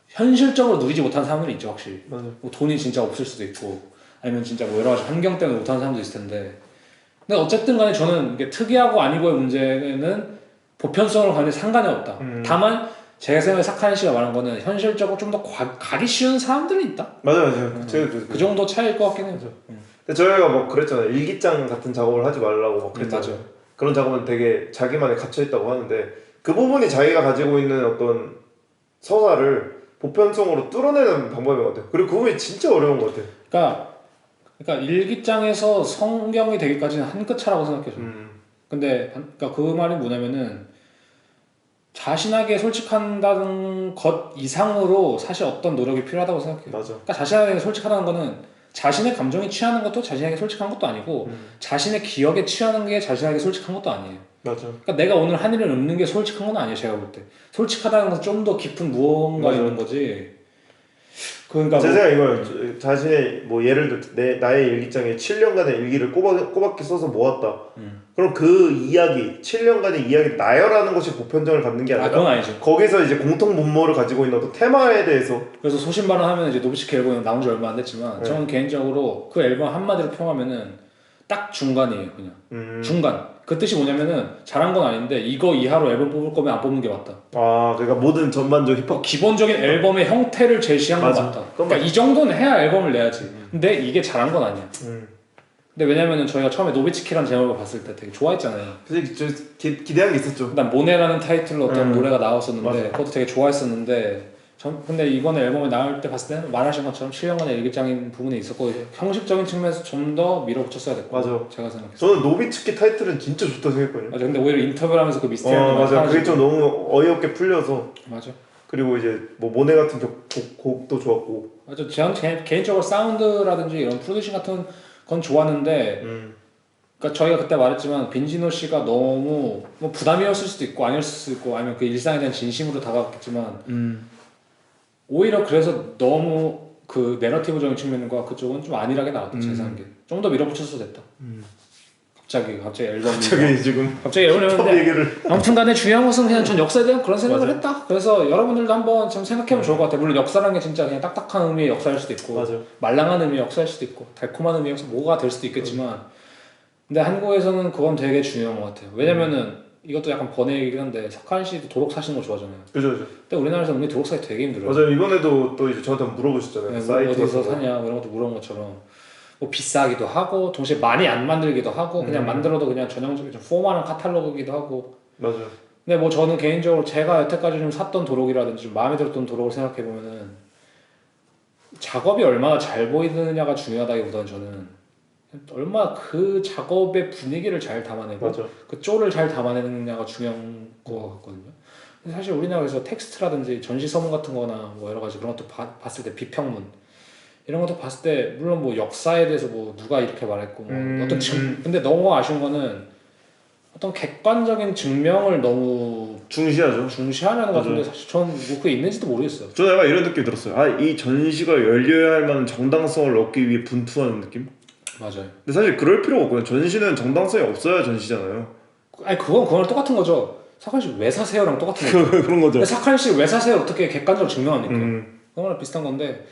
C: 현실적으로 누리지 못한 사람들이 있죠, 확실히.
B: 맞아요.
C: 뭐 돈이 진짜 없을 수도 있고 아니면 진짜 뭐 여러 가지 환경 때문에 못하는 사람도 있을 텐데 근데 어쨌든 간에 저는 이게 특이하고 아니고의 문제는 보편성으로 가는 상관이 없다. 다만 제 생각에 사카린 씨가 말한 거는 현실적으로 좀 더 가기 쉬운 사람들이 있다.
B: 맞아요.
C: 그 정도 차이일 것 같긴 해요.
B: 근데 저희가 막 그랬잖아요. 일기장 같은 작업을 하지 말라고 막 그랬잖아요.
C: 맞아요.
B: 그런 작업은 되게 자기만에 갇혀있다고 하는데 그 부분이 자기가 가지고 있는 어떤 서사를 보편성으로 뚫어내는 방법인 것 같아요. 그리고 그 부분이 진짜 어려운 것 같아요.
C: 그러니까 일기장에서 성경이 되기까지는 한 끗 차라고 생각해요. 근데 그러니까 그 말이 뭐냐면은 자신에게 솔직한다는 것 이상으로 사실 어떤 노력이 필요하다고 생각해요.
B: 맞아.
C: 그러니까 자신에게 솔직하다는 거는 자신의 감정에 취하는 것도 자신에게 솔직한 것도 아니고 자신의 기억에 취하는 게 자신에게 솔직한 것도 아니에요.
B: 맞아.
C: 그러니까 내가 오늘 한 일을 읊는 게 솔직한 건 아니에요. 제가 볼 때 솔직하다는 건 좀 더 깊은 무언가
B: 맞아.
C: 있는 거지. 그러니까
B: 제 생각에 이걸 자신의 뭐 예를 들어 나의 일기장에 7년간의 일기를 꼬박꼬박히 써서 모았다. 그럼 그 이야기 7년간의 이야기 나열하는 것이 보편성을 갖는 게 아니라
C: 그건 아니죠.
B: 거기서 이제 공통 분모를 가지고 있는 어떤 테마에 대해서
C: 그래서 소신발언하면 이제 노비츠키 앨범이 나온 지 얼마 안 됐지만 저는 개인적으로 그 앨범 한마디로 평하면은 딱 중간이에요. 그냥 중간. 그 뜻이 뭐냐면은 잘한 건 아닌데 이거 이하로 앨범 뽑을 거면 안 뽑는 게 맞다.
B: 아 그러니까 모든 전반적 힙합
C: 기본적인 앨범의 형태를 제시한 건
B: 맞아.
C: 맞다. 그러니까 이 정도는 해야 앨범을 내야지. 근데 이게 잘한 건 아니야. 근데 왜냐면은 저희가 처음에 노비츠키라는 제목을 봤을 때 되게 좋아했잖아요.
B: 그래서 기대한 게 있었죠.
C: 일단 모네라는 타이틀로 어떤 노래가 나왔었는데
B: 맞아.
C: 그것도 되게 좋아했었는데 근데 이번에 앨범에 나올 때 봤을 때는 말하신 것처럼 7년간의 일기장인 부분이 있었고 형식적인 측면에서 좀 더 밀어붙였어야 됐고
B: 맞아.
C: 제가 생각했어요.
B: 저는 노비츠키 타이틀은 진짜 좋다고 생각했거든요.
C: 맞아. 근데 오히려 인터뷰를 하면서 그 미스테리한
B: 맞아. 그게 좀 너무 어이없게 풀려서
C: 맞아.
B: 그리고 이제 뭐 모네 같은 곡도 좋았고
C: 맞아. 저는 개인적으로 사운드라든지 이런 프로듀싱 같은 건 좋았는데 그러니까 저희가 그때 말했지만 빈지노 씨가 너무 뭐 부담이었을 수도 있고 아니었을 수도 있고 아니면 그 일상에 대한 진심으로 다가갔겠지만 오히려 그래서 너무 그 내러티브적인 측면과 그쪽은 좀 안일하게 나왔다. 제 생각에 좀 더 밀어붙였어도 됐다. 갑자기 앨범이 갑자기 앨범을
B: 힙합 얘기를
C: 아무튼간에 중요한 것은 그냥 전 역사에 대한 그런 생각을 했다. 그래서 여러분들도 한번 좀 생각해보면 좋을 것 같아요. 물론 역사라는 게 진짜 그냥 딱딱한 의미의 역사일 수도 있고
B: 맞아.
C: 말랑한 의미의 역사일 수도 있고 달콤한 의미의 역사 뭐가 될 수도 있겠지만 근데 한국에서는 그건 되게 중요한 것 같아요. 왜냐면은 이것도 약간 번외이긴 한데 석한 씨도 도록 사시는 거 좋아하잖아요.
B: 그죠 그죠.
C: 근데 우리나라에서 은근히 도록 사기 되게 힘들어요.
B: 맞아요. 이번에도 또 이제 저한테 물어보셨잖아요.
C: 네, 뭐
B: 사이트
C: 어디서
B: 같은 거.
C: 사냐 뭐 이런 것도 물어본 것처럼 뭐 비싸기도 하고 동시에 많이 안 만들기도 하고 그냥 만들어도 그냥 전형적인 좀 포멀한 카탈로그기도 하고.
B: 맞아요.
C: 근데 뭐 저는 개인적으로 제가 여태까지 좀 샀던 도록이라든지 좀 마음에 들었던 도록을 생각해 보면은 작업이 얼마나 잘 보이느냐가 중요하다기보다는 저는 얼마나 그 작업의 분위기를 잘 담아내고
B: 맞아.
C: 그 쪼를 잘 담아내느냐가 중요한 것 같거든요. 근데 사실 우리나라에서 텍스트라든지 전시 서문 같은 거나 뭐 여러 가지 그런 것도 봤을 때 비평문 이런 것도 봤을 때 물론 뭐 역사에 대해서 뭐 누가 이렇게 말했고 뭐 어떤 근데 너무 아쉬운 거는 어떤 객관적인 증명을 너무
B: 중시하죠.
C: 중시하는 것 같은데 사실 전 뭐 그게 있는지도 모르겠어요.
B: 저는 약간 이런 느낌이 들었어요. 아, 이 전시가 열려야 할 만한 정당성을 얻기 위해 분투하는 느낌?
C: 맞아요.
B: 근데 사실 그럴 필요가 없거든요. 전시는 정당성이 없어야 전시잖아요.
C: 아니 그건 똑같은 거죠. 사칸 씨 왜 사세요랑 똑같은 거죠.
B: 그런 거죠.
C: 근데 사칸 씨 왜 사세요 어떻게 객관적으로 증명합니까? 그거랑 비슷한 건데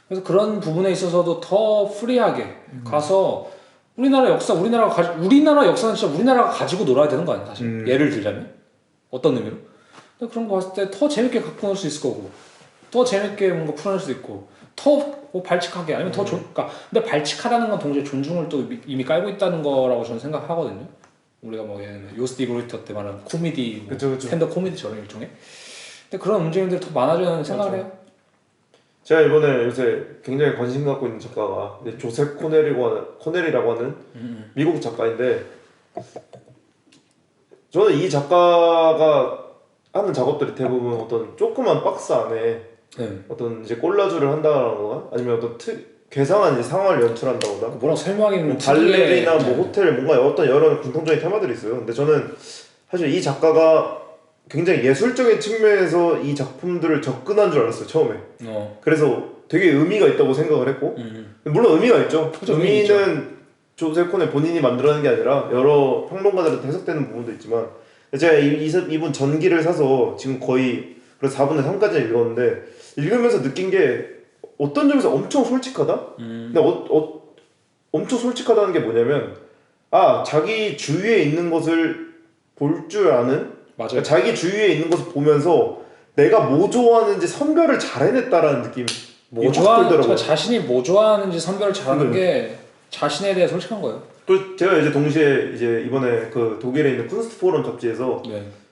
C: 그래서 그런 부분에 있어서도 더 프리하게 가서 우리나라 역사는 진짜 우리나라가 가지고 놀아야 되는 거 아니야 사실. 예를 들자면 어떤 의미로? 근데 그런 거 봤을 때 더 재밌게 갖고 놀 수 있을 거고 더 재밌게 뭔가 풀어낼 수도 있고 더 뭐 발칙하게 아니면 더 그러니까 근데 발칙하다는 건 동시에 존중을 또 이미 깔고 있다는 거라고 저는 생각하거든요. 우리가 뭐 예를 들면 요스티 그로이터 때 말하는 코미디 뭐
B: 그쵸.
C: 스탠드 코미디처럼 일종의 근데 그런 움직임들이 더 많아져야 하는 생각을 해요.
B: 제가 이번에 요새 굉장히 관심 갖고 있는 작가가 이제 조셉 코넬이라고 하는 미국 작가인데 저는 이 작가가 하는 작업들이 대부분 어떤 조그만 박스 안에 어떤 이제 콜라주를 한다거나 아니면 어떤 괴상한 이제 상황을 연출한다거나
C: 뭐라고 설명하기는
B: 뭐 발레리나 뭐 호텔 뭔가 어떤 여러 공통적인 테마들이 있어요. 근데 저는 사실 이 작가가 굉장히 예술적인 측면에서 이 작품들을 접근한 줄 알았어요 처음에. 그래서 되게 의미가 있다고 생각을 했고 물론 의미가 있죠.
C: 그쵸,
B: 의미는 조셉 코넬 본인이 만들어낸 게 아니라 여러 평론가들한테 해석되는 부분도 있지만 제가 이분 전기를 사서 지금 거의 그래서 4분의 3까지 읽었는데 읽으면서 느낀 게 어떤 점에서 엄청 솔직하다? 근데 엄청 솔직하다는 게 뭐냐면 자기 주위에 있는 것을 볼 줄 아는
C: 맞아요.
B: 그러니까 자기 주위에 있는 것을 보면서 내가 뭐 좋아하는지 선별을 잘 해냈다라는 느낌이 확 들더라고요.
C: 자신이 뭐 좋아하는지 선별을 잘하는 게 자신에 대해 솔직한 거예요.
B: 또 제가 이제 동시에 이제 이번에 그 독일에 있는 쿤스트 포럼 잡지에서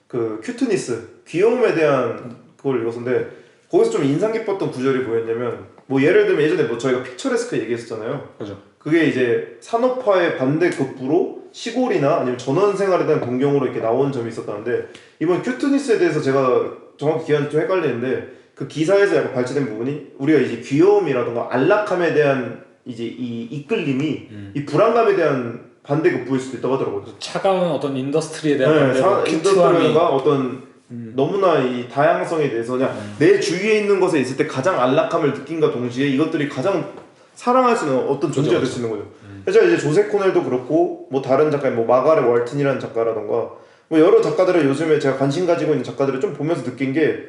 B: 그 큐트니스 귀여움에 대한 그걸 읽었는데 거기서 좀 인상 깊었던 구절이 뭐였냐면 뭐 예를 들면 예전에 뭐 저희가 픽처레스크 얘기했었잖아요.
C: 그죠.
B: 그게 이제 산업화의 반대급부로 시골이나 아니면 전원생활에 대한 동경으로 이렇게 나오는 점이 있었다는데 이번 큐트니스에 대해서 제가 정확히 기간이 좀 헷갈리는데 그 기사에서 약간 발췌된 부분이 우리가 이제 귀여움이라던가 안락함에 대한 이제 이 이끌림이 이 불안감에 대한 반대급부일 수도 있다고 하더라고요.
C: 차가운 어떤 인더스트리에 대한
B: 인더스트리가 어떤 너무나 이 다양성에 대해서 그냥 내 주위에 있는 것에 있을 때 가장 안락함을 느낀과 동시에 이것들이 가장 사랑할 수 있는 어떤 존재가 될 수 있는 거죠. 그래서 이제 조셉 코넬도 그렇고 뭐 다른 작가 뭐 마가렛 월튼이라는 작가라던가 뭐 여러 작가들을 요즘에 제가 관심 가지고 있는 작가들을 좀 보면서 느낀 게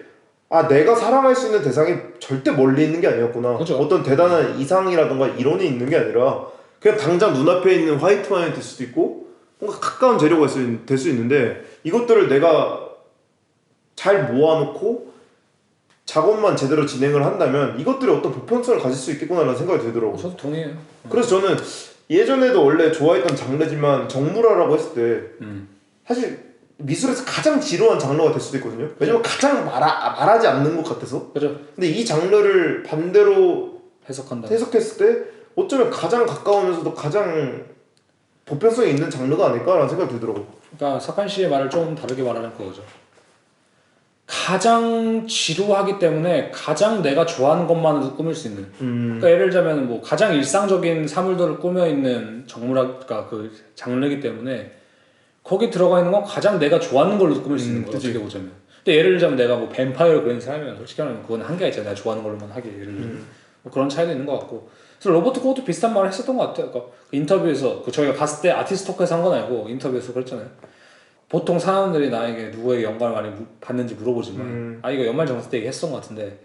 B: 내가 사랑할 수 있는 대상이 절대 멀리 있는 게 아니었구나.
C: 그렇죠.
B: 어떤 대단한 이상이라던가 이론이 있는 게 아니라 그냥 당장 눈앞에 있는 화이트 와인이 될 수도 있고 뭔가 가까운 재료가 될 수 있는데 이것들을 내가 잘 모아놓고 작업만 제대로 진행을 한다면 이것들이 어떤 보편성을 가질 수 있겠구나라는 생각이 들더라고요.
C: 저도 동의해요.
B: 그래서 저는 예전에도 원래 좋아했던 장르지만 정물화라고 했을 때 사실 미술에서 가장 지루한 장르가 될 수도 있거든요. 왜냐면 가장 말하지 않는 것 같아서.
C: 그죠.
B: 근데 이 장르를 반대로 해석했을 때 어쩌면 가장 가까우면서도 가장 보편성이 있는 장르가 아닐까라는 생각이 들더라고요.
C: 그러니까 석한 씨의 말을 좀 다르게 말하는 거죠. 가장 지루하기 때문에 가장 내가 좋아하는 것만으로 꾸밀 수 있는. 그러니까 예를 들자면 뭐 가장 일상적인 사물들을 꾸며 있는 정물학가 그 장르이기 때문에 거기 들어가 있는 건 가장 내가 좋아하는 걸로 꾸밀 수 있는 거예요. 어떻게 보자면. 근데 예를 들자면 내가 뭐 뱀파이어를 그리는 사람이면 솔직히 말하면 그건 한계가 있잖아요. 내가 좋아하는 걸로만 하기 예를 들면 뭐 그런 차이도 있는 것 같고. 그래서 로버트 코어도 비슷한 말을 했었던 것 같아요. 그러니까 그 인터뷰에서 저희가 갔을 때 아티스트 토크에서 한 건 아니고 인터뷰에서 그랬잖아요. 보통 사람들이 나에게 누구에게 영감을 많이 받는지 물어보지만 이거 연말정산 때 얘기했었던 것 같은데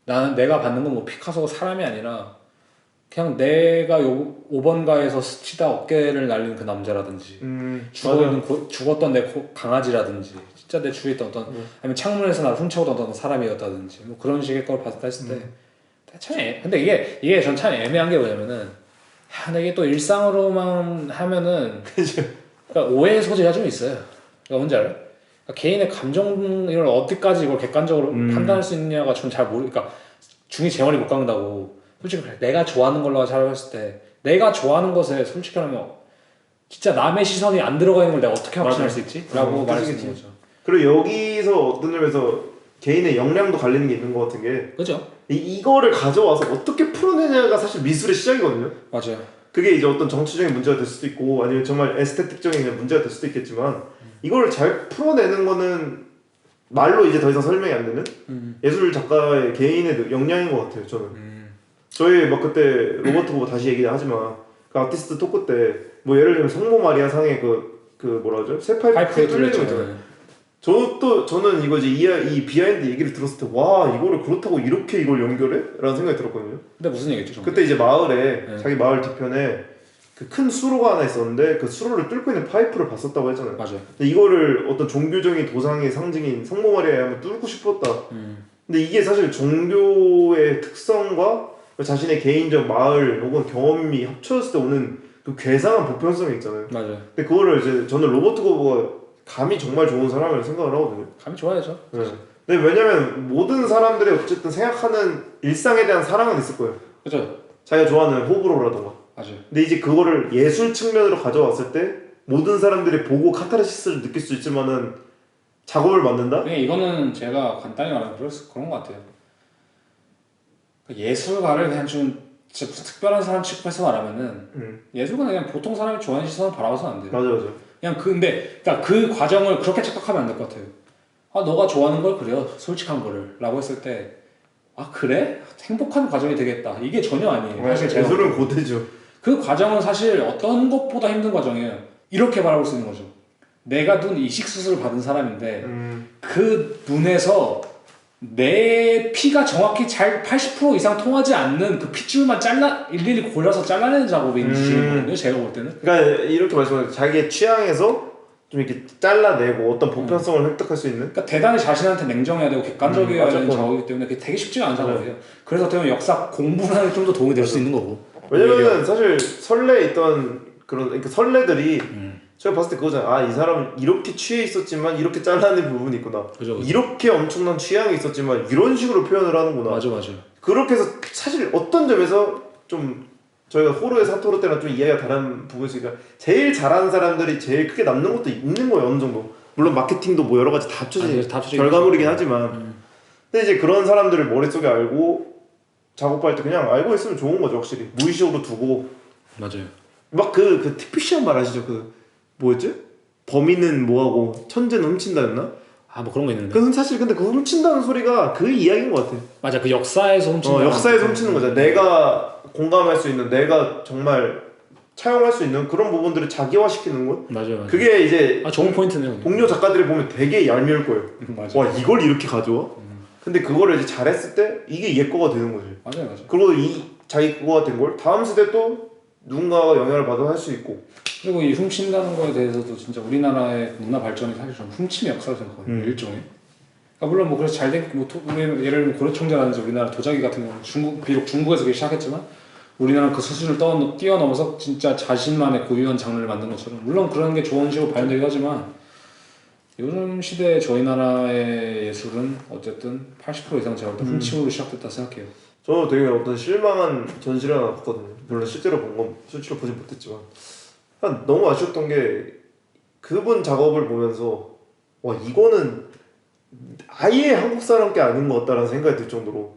C: 나는 내가 받는 건 뭐 피카소가 사람이 아니라 그냥 내가 5번가에서 스치다 어깨를 날린 그 남자라든지
B: 맞아요.
C: 죽었던 내 강아지라든지 진짜 내 주위에 있던 어떤 아니면 창문에서 나 훔쳐오던 어떤 사람이었다든지 뭐 그런 식의 걸 봤다 했을 때 참 근데 이게 전 참 애매한 게 뭐냐면은 근데 이게 또 일상으로만 하면은 그러니까 오해의 소지가 좀 있어요. 그러니까 뭔지 알아요? 그러니까 개인의 감정을 어디까지 이걸 객관적으로 판단할 수 있느냐가 전 잘 그러니까 중이 제 머리 못 깎는다고. 솔직히 그래. 내가 좋아하는 걸로 생각했을 때 내가 좋아하는 것에 솔직히 하면 진짜 남의 시선이 안 들어가 있는 걸 내가 어떻게 확신할 수 있지? 라고 말할 수 있는 거죠.
B: 그리고 여기서 어떤 점에서 개인의 역량도 갈리는 게 있는 것 같은 게
C: 그죠?
B: 이거를 가져와서 어떻게 풀어내냐가 사실 미술의 시작이거든요.
C: 맞아요.
B: 그게 이제 어떤 정치적인 문제가 될 수도 있고 아니면 정말 에스테틱적인 문제가 될 수도 있겠지만 이걸 잘 풀어내는 거는 말로 이제 더 이상 설명이 안 되는 예술 작가의 개인의 역량인 것 같아요. 저는 저희 막 그때 로버트 보고 다시 얘기를 하지만 그 아티스트 토크 때 뭐 예를 들면 성모 마리아 상의 그 뭐라 그러죠? 새 파이프 뚫리는 거 있잖아요. 저는 이거 이제 이 비하인드 얘기를 들었을 때 와 이거를 그렇다고 이렇게 이걸 연결해? 라는 생각이 들었거든요.
C: 근데 무슨 얘기죠?
B: 그때 이제 마을에 자기 마을 뒤편에 그 큰 수로가 하나 있었는데 그 수로를 뚫고 있는 파이프를 봤었다고 했잖아요.
C: 맞아요.
B: 근데 이거를 어떤 종교적인 도상의 상징인 성모 마리아에 한번 뚫고 싶었다. 근데 이게 사실 종교의 특성과 자신의 개인적 마을 혹은 경험이 합쳐졌을 때 오는 그 괴상한 보편성이 있잖아요.
C: 맞아요.
B: 근데 그거를 이제 저는 로버트 고버가 감이 정말 좋은 사람이라고 생각을 하거든요.
C: 감이 좋아야죠.
B: 네. 근데 왜냐면 모든 사람들이 어쨌든 생각하는 일상에 대한 사랑은 있을 거예요.
C: 그죠?
B: 자기가 좋아하는 호불호라던가.
C: 맞아요.
B: 근데 이제 그거를 예술 측면으로 가져왔을 때 모든 사람들이 보고 카타르시스를 느낄 수 있지만은 작업을 만든다?
C: 그냥 이거는 제가 간단히 말하면 그런 것 같아요. 예술가를 그냥 좀 진짜 특별한 사람 취급해서 말하면은 예술가는 그냥 보통 사람이 좋아하는 시선을 바라봐서는 안 돼요.
B: 맞아.
C: 그냥 근데 그러니까 그 과정을 그렇게 착각하면 안 될 것 같아요. 아 너가 좋아하는 걸 그래요 솔직한 거를 라고 했을 때 아 그래? 행복한 과정이 되겠다 이게 전혀 아니에요. 사실 제가
B: 예술은 고대죠.
C: 그 과정은 사실 어떤 것보다 힘든 과정이에요. 이렇게 바라볼 수 있는 거죠. 내가 눈 이식 수술을 받은 사람인데 그 눈에서 내 피가 정확히 잘 80% 이상 통하지 않는 그 핏줄만 일일이 골라서 잘라내는 작업이 있거든요. 제가 볼 때는.
B: 그러니까 이렇게 말씀하세요. 자기의 취향에서 좀 이렇게 잘라내고 어떤 보편성을 획득할 수 있는.
C: 그러니까 대단히 자신한테 냉정해야 되고 객관적이어야 되는 작업이기 때문에 그게 되게 쉽지가 않은 작업이에요. 그래서 어떻게 보면 역사 공부하는 데 좀 더 도움이 될 수 있는 거고.
B: 왜냐면은 사실 설레에 있던 그러니까 설레들이 제가 봤을 때 그거잖아요. 아 이 사람은 이렇게 취해 있었지만 이렇게 잘라낸 부분이 있구나.
C: 그죠.
B: 이렇게 엄청난 취향이 있었지만 이런 식으로 표현을 하는구나.
C: 맞아.
B: 그렇게 해서 사실 어떤 점에서 좀 저희가 호르의 사토루 때랑 좀 이해가 다른 부분이 있으니까 제일 잘하는 사람들이 제일 크게 남는 것도 있는 거예요. 어느 정도. 물론 마케팅도 뭐 여러 가지 다 합쳐진 결과물이긴 하지만 근데 이제 그런 사람들을 머릿속에 알고 작업할 때 그냥 알고 있으면 좋은 거죠. 확실히 무의식으로 두고
C: 맞아요.
B: 막 그 티피시한 말 아시죠? 그 뭐였지? 범인은 뭐하고 천재는 훔친다였나?
C: 아 뭐 그런 거 있는데.
B: 그 사실 근데 그 훔친다는 소리가 그 이야기인 것 같아.
C: 맞아 그 역사에서 훔친다.
B: 역사에서 훔치는 거죠. 내가 공감할 수 있는, 내가 정말 차용할 수 있는 그런 부분들을 자기화시키는 것.
C: 맞아요.
B: 그게 이제
C: 좋은 포인트네요.
B: 동료 작가들이 보면 되게 얄미울 거예요.
C: 맞아.
B: 와 이걸 이렇게 가져와? 근데 그거를 이제 잘했을 때 이게 얘 거가 되는 거지.
C: 맞아요.
B: 그리고 이 자기 거가 된 걸 다음 세대 또 누군가가 영향을 받아 할 수 있고.
C: 그리고 이 훔친다는 거에 대해서도 진짜 우리나라의 문화 발전이 사실 좀 훔침의 역사를 생각하거든요. 일종의. 그러니까 물론 뭐 그래서 잘된 우리 예를 들면 고려청자라든지 우리나라 도자기 같은 경우는 비록 중국에서 그게 시작했지만 우리나라는 그 수준을 뛰어넘어서 진짜 자신만의 고유한 장르를 만든 것처럼 물론 그런 게 좋은 식으로 발현되기도 하지만 요즘 시대의 저희 나라의 예술은 어쨌든 80% 이상 제가 볼 때 훔침으로 시작됐다 생각해요.
B: 저는 되게 어떤 실망한 전시를 하나 봤거든요. 물론 실제로 실제로 보진 못했지만 너무 아쉬웠던 게 그분 작업을 보면서 와 이거는 아예 한국 사람 게 아닌 것 같다라는 생각이 들 정도로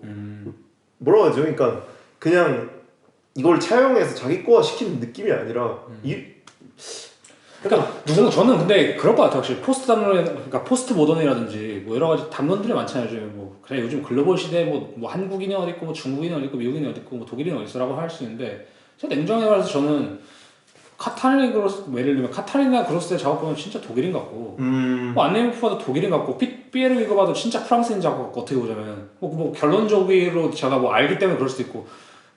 B: 뭐라고 하죠? 그러니까 그냥 이걸 차용해서 자기 거화 시키는 느낌이 아니라
C: 그러니까 무슨 저는 근데 그럴 것 같아요. 확실히 포스트 담론, 그러니까 포스트 모던이라든지 뭐 여러 가지 담론들이 많잖아요. 요즘 뭐 그래 요즘 글로벌 시대에 뭐 한국인이 어디 있고 뭐 중국인이 어디 있고 미국인이 어디 있고 뭐 독일인이 어디 있어라고 할 수 있는데 제가 냉정하게 말해서 저는 카타리나 그로스 예를 들면 카타리나 그로스의 작업 보면 진짜 독일인 같고 뭐 안네모프 봐도 독일인 같고 피에르 위거 봐도 진짜 프랑스인 작업 같고 어떻게 보자면 뭐 결론적으로 제가 뭐 알기 때문에 그럴 수도 있고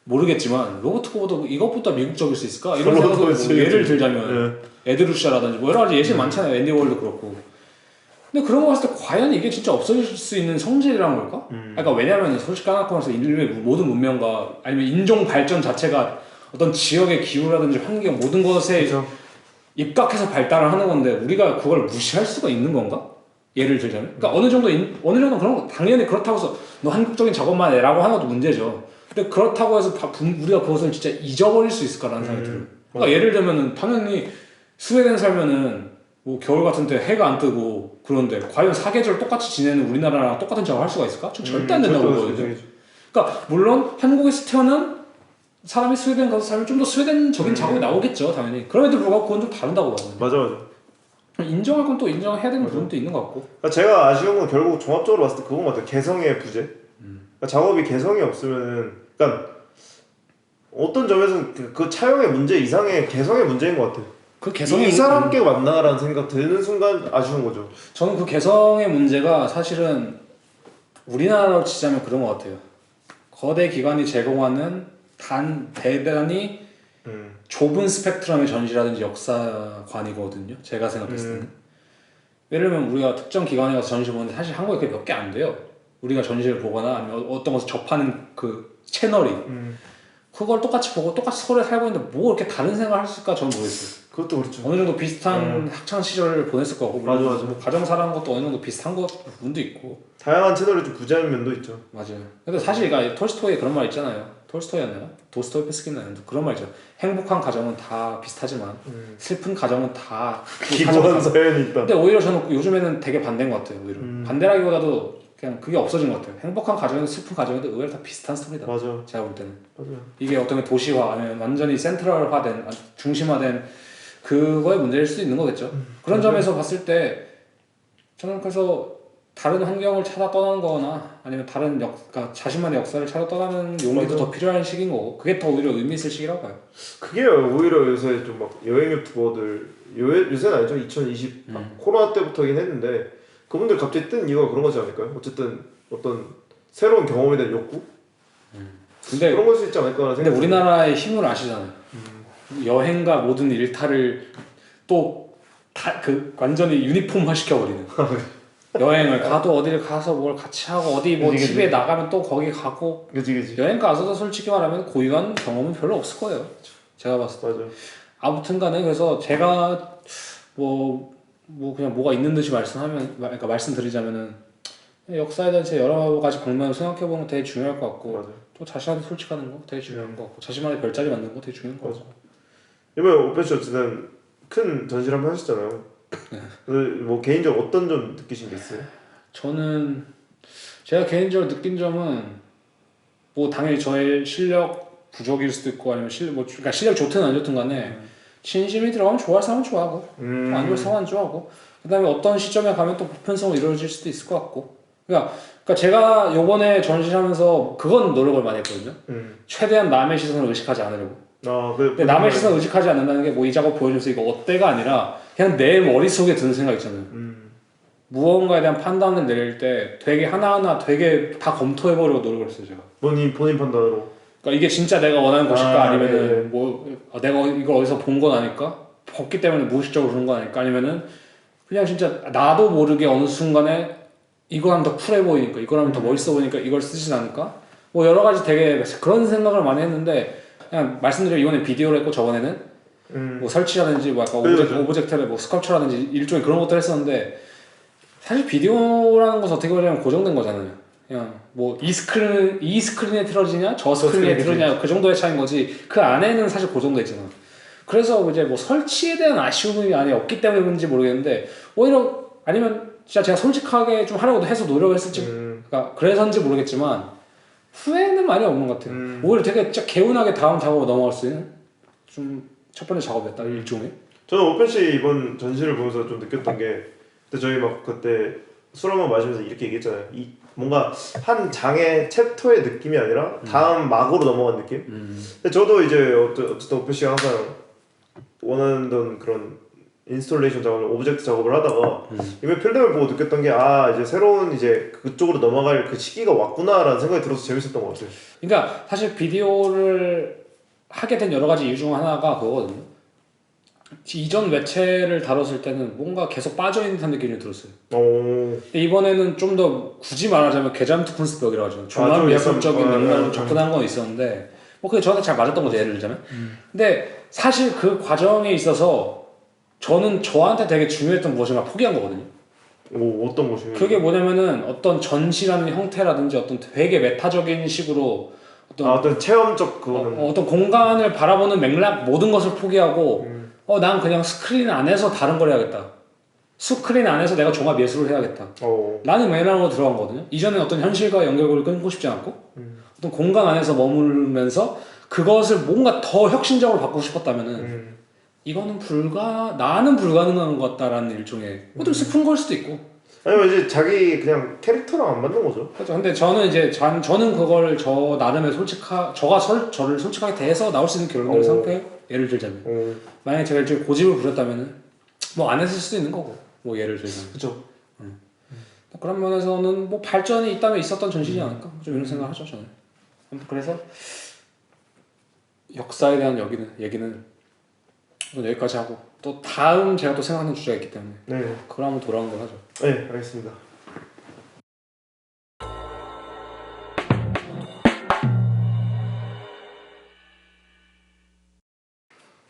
C: 모르겠지만 로버트 코보도 이것보다 미국적일 수 있을까? 이런 생각도 뭐
B: 그렇지.
C: 예를 들자면 에드루시아라든지 뭐 여러 가지 예시 많잖아요. 앤디 월도 그렇고. 근데 그런 거 봤을 때 과연 이게 진짜 없어질 수 있는 성질이란 걸까? 그러니까 왜냐면 솔직히 까놓고 인류의 모든 문명과 아니면 인종 발전 자체가 어떤 지역의 기후라든지 환경 모든 것에
B: 그렇죠.
C: 입각해서 발달을 하는 건데 우리가 그걸 무시할 수가 있는 건가? 예를 들자면, 그러니까 어느 정도 그런 거 당연히 그렇다고 해서 너 한국적인 작업만 해라고 하는 것도 문제죠. 근데 그렇다고 해서 우리가 그것을 진짜 잊어버릴 수 있을까라는 생각이 들어요. 그러니까 예를 들면은 당연히 스웨덴 살면은 뭐 겨울 같은 때 해가 안 뜨고 그런데 과연 사계절 똑같이 지내는 우리나라랑 똑같은 작업을 할 수가 있을까? 전 절대 안 된다고 보거든요. 그러니까 물론 한국에서 태어난 사람이 스웨덴 가서 살면 좀 더 스웨덴적인 작업이 나오겠죠, 당연히. 그럼에도 불구하고 그건 좀 다르다고 봐요.
B: 맞아.
C: 인정할 건 또 인정해야 되는 부분도 있는 것 같고.
B: 그러니까 제가 아쉬운 건 결국 종합적으로 봤을 때 그건 것 같아요. 개성의 부재. 그러니까 작업이 개성이 없으면은, 그러니까 어떤 점에서는 그 차용의 문제 이상의 개성의 문제인 것 같아요.
C: 그 개성의
B: 이 사람께 만나라는 생각 드는 순간 아쉬운 거죠.
C: 저는 그 개성의 문제가 사실은 우리나라로 치자면 그런 것 같아요. 거대 기관이 제공하는 대단히 좁은 스펙트럼의 전시라든지 역사관이거든요. 제가 생각했을 때는. 예를 들면 우리가 특정 기관에 가서 전시 보는데 사실 한국에 그게 몇 개 안 돼요. 우리가 전시를 보거나 아니면 어떤 것을 접하는 그 채널이 그걸 똑같이 보고 똑같이 서울에 살고 있는데 뭐 이렇게 다른 생각을 했을까 저는 모르겠어요.
B: 그것도 그렇죠.
C: 어느 정도 비슷한 학창 시절을 보냈을 거고
B: 맞아.
C: 뭐 가정사라는 것도 어느 정도 비슷한 것 부분도 있고
B: 다양한 채널이 좀 부재한 면도 있죠.
C: 맞아요. 근데 사실 그러니까 톨스토이에 그런 말 있잖아요. 톨스토이였나요? 도스토옙스키는 그런 말 있죠. 행복한 가정은 다 비슷하지만 슬픈 가정은 다
B: 기본 사연이 있다.
C: 근데 오히려 저는 요즘에는 되게 반대인 것 같아요. 오히려 반대라기보다도 그냥 그게 없어진 것 같아요. 행복한 가정이든 슬픈 가정이든 의외로 다 비슷한 스토리다.
B: 맞아.
C: 제가 볼 때는.
B: 맞아.
C: 이게 어떤 도시화 아니면 완전히 센트럴화된 중심화된 그거의 문제일 수도 있는 거겠죠. 그런 점에서 봤을 때 저는 그래서 다른 환경을 찾아 떠나는 거나 아니면 다른 그러니까 자신만의 역사를 찾아 떠나는 용기도 더 필요한 시기인 거고 그게 더 오히려 의미 있을 시기라고 봐요.
B: 그게 오히려 요새 좀 막 여행 유튜버들 요새는 아니죠. 2020 코로나 때부터긴 했는데 그분들 갑자기 뜬 이유가 그런 거지 않을까요? 어쨌든 어떤 새로운 경험에 대한 욕구?
C: 근데
B: 그런 걸 수 있지 않을까라는
C: 근데
B: 생각이
C: 우리나라의 힘을 아시잖아요. 여행과 모든 일탈을 또 완전히 유니폼화 시켜버리는. 여행을 가도 어디를 가서 뭘 같이 하고 어디 뭐
B: 그치,
C: 집에 나가면 또 거기 가고
B: 그치.
C: 여행 가서도 솔직히 말하면 고유한 경험은 별로 없을 거예요. 제가 봤을 때.
B: 맞아.
C: 아무튼간에 그래서 제가 뭐 그냥 뭐가 있는 듯이 그러니까 말씀드리자면은 역사에 대한 제 여러 가지 방면을 생각해보는 거 되게 중요할 것 같고
B: 맞아.
C: 또 자신한테 솔직하는 거 되게 중요한 것 같고 자신만의 별자리 만드는 거 되게 중요한 것 같고.
B: 이번에 오페시 어쨌든 큰 전시를 한번 하셨잖아요. 뭐 개인적으로 어떤 점 느끼신 게 있어요?
C: 저는 제가 개인적으로 느낀 점은 뭐 당연히 저의 실력 부족일 수도 있고 아니면 그러니까 실력 좋든 안 좋든 간에 진심이 들어가면 좋아할 사람은 좋아하고 안 좋아할 사람은 안 좋아하고 그 다음에 어떤 시점에 가면 또 보편성으로 이루어질 수도 있을 것 같고 그러니까 제가 요번에 전시를 하면서 그건 노력을 많이 했거든요. 최대한 남의 시선을 의식하지 않으려고. 근데 남의 시선을 의식하지 않는다는 게 뭐 이 작업 보여줘서 이거 어때가 아니라 그냥 내 머릿속에 드는 생각 있잖아요. 무언가에 대한 판단을 내릴 때 되게 하나하나 되게 다 검토해보려고 노력을 했어요 제가.
B: 본인 판단으로.
C: 그러니까 이게 진짜 내가 원하는 것일까 아니면은
B: 네.
C: 뭐 내가 이걸 어디서 본 건 아닐까? 봤기 때문에 무의식적으로 그런 건 아닐까? 아니면은 그냥 진짜 나도 모르게 어느 순간에 이거 하면 더 쿨해 보이니까 이걸 하면 더 멋있어 보이니까 이걸 쓰진 않을까? 뭐 여러 가지 되게 그런 생각을 많이 했는데 그냥 말씀드린 이번에 비디오를 했고 저번에는 뭐 설치라든지 뭐 약간 오브젝트를 뭐 스컬처라든지 일종의 그런 것들 했었는데 사실 비디오라는 것은 어떻게 보면 고정된 거잖아요. 그냥 뭐 이 스크린에 틀어지냐 저 스크린에 틀어지냐 그 정도의 차이인 거지 그 안에는 사실 고정돼 있잖아. 그래서 이제 뭐 설치에 대한 아쉬움이 안에 없기 때문인지 모르겠는데 오히려 아니면 진짜 제가 솔직하게 좀 하려고 해서 노력을 했을지 그러니까 그래서인지 모르겠지만 후회는 많이 없는 것 같아요. 오히려 되게 진짜 개운하게 다음 작업으로 넘어갈 수 있는 좀 첫 번째 작업이었다 일종의.
B: 저는 오펜시 이번 전시를 보면서 좀 느꼈던 게 그때 저희 막 그때 술 한번 마시면서 이렇게 얘기했잖아요. 이 뭔가 한 장의 챕터의 느낌이 아니라 다음 막으로 넘어간 느낌. 근데 저도 이제 어쨌든 오펜시가 항상 원하던 그런 인스톨레이션 작업을 오브젝트 작업을 하다가 이번에 필름을 보고 느꼈던 게 이제 새로운 이제 그쪽으로 넘어갈 그 시기가 왔구나라는 생각이 들어서 재밌었던 것 같아요.
C: 그러니까 사실 비디오를 하게 된 여러 가지 이유 중 하나가 그거거든요. 이전 매체를 다뤘을 때는 뭔가 계속 빠져있는 듯한 느낌이 들었어요. 근데 이번에는 좀 더 굳이 말하자면 게잠트 쿤스벽이라고 하죠. 중간 예술적인 맥락으로 접근한 건 있었는데 뭐 그게 저한테 잘 맞았던 거죠, 예를 들자면. 근데 사실 그 과정에 있어서 저는 저한테 되게 중요했던 무엇인가 포기한 거거든요.
B: 어떤 것이?
C: 그게 뭐냐면은 어떤 전시라는 형태라든지 어떤 되게 메타적인 식으로
B: 어떤 체험적 그거는
C: 어떤 공간을 바라보는 맥락 모든 것을 포기하고 난 그냥 스크린 안에서 다른 걸 해야겠다. 스크린 안에서 내가 종합 예술을 해야겠다. 라는 맥락으로 들어간 거거든요. 이전에 어떤 현실과 연결고리를 끊고 싶지 않고 어떤 공간 안에서 머물면서 그것을 뭔가 더 혁신적으로 바꾸고 싶었다면은 이거는 나는 불가능한 것 같다라는 일종의 좀 슬픈 걸 수도 있고
B: 아니면 이제 자기 그냥 캐릭터랑 안 맞는 거죠.
C: 그렇죠. 근데 저는 이제 저는 그걸 저 나름의 저를 솔직하게 대해서 나올 수 있는 결론을 생각해요. 예를 들자면 만약에 제가 일종의 고집을 부렸다면은 뭐 안 했을 수도 있는 거고 뭐 예를 들자면
B: 그렇죠.
C: 그런 면에서는 뭐 발전이 있다면 있었던 전시지 않을까 좀 이런 생각을 하죠 저는. 그래서 역사에 대한 얘기는 여기까지 하고 또 다음 제가 또 생각하는 주제가 있기 때문에 그걸 한번 돌아온 걸 하죠.
B: 네, 알겠습니다.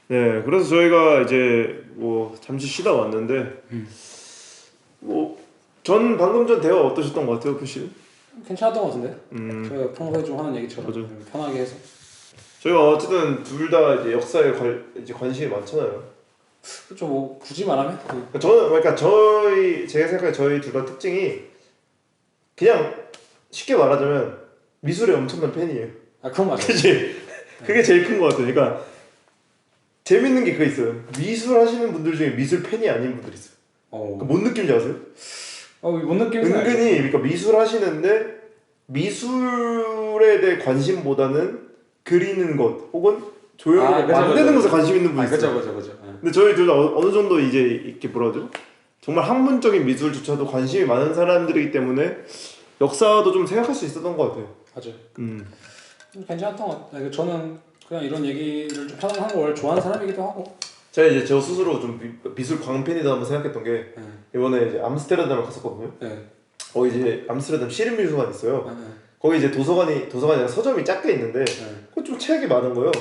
B: 네, 그래서 저희가 이제 뭐 잠시 쉬다 왔는데 뭐 전 방금 전 대화 어떠셨던 것 같아요, 푸씨?
C: 괜찮았던 것 같은데. 저희가 평소에 좀 하는 얘기처럼 편하게 해서.
B: 저희가 어쨌든 둘 다 이제 역사에 이제 관심이 많잖아요.
C: 그렇죠. 뭐 굳이 말하면
B: 그러니까 제가 생각해 저희 둘 다 특징이 그냥 쉽게 말하자면 미술의 엄청난 팬이에요.
C: 그건 맞아요.
B: 그치? 그게 제일 큰 것 같아요. 그러니까 재밌는 게 그거 있어요. 미술 하시는 분들 중에 미술 팬이 아닌 분들 있어요. 뭔 느낌인지 아세요?
C: 뭔 느낌인지
B: 은근히 그러니까 미술 하시는데 미술에 대해 관심보다는 그리는 것 혹은 조형으로 만드는 것에 관심 있는 분이 있어요.
C: 그죠.
B: 근데 저희 둘 다 어느 정도 이제 이렇게 뭐라죠? 정말 학문적인 미술조차도 관심이 많은 사람들이기 때문에 역사도 좀 생각할 수 있었던 것 같아요.
C: 맞아요. 괜찮았던 것 같아요. 저는 그냥 이런 얘기를 좀 편하게 하는 걸 좋아하는 사람이기도 하고.
B: 제가 이제 저 스스로 좀 미술 광팬이다 한번 생각했던 게 이번에 이제 암스테르담을 갔었거든요. 거기 이제 암스테르담 시립미술관 있어요. 거기 이제 도서관이 아니라 서점이 작게 있는데 그거 좀 책이 많은 거예요.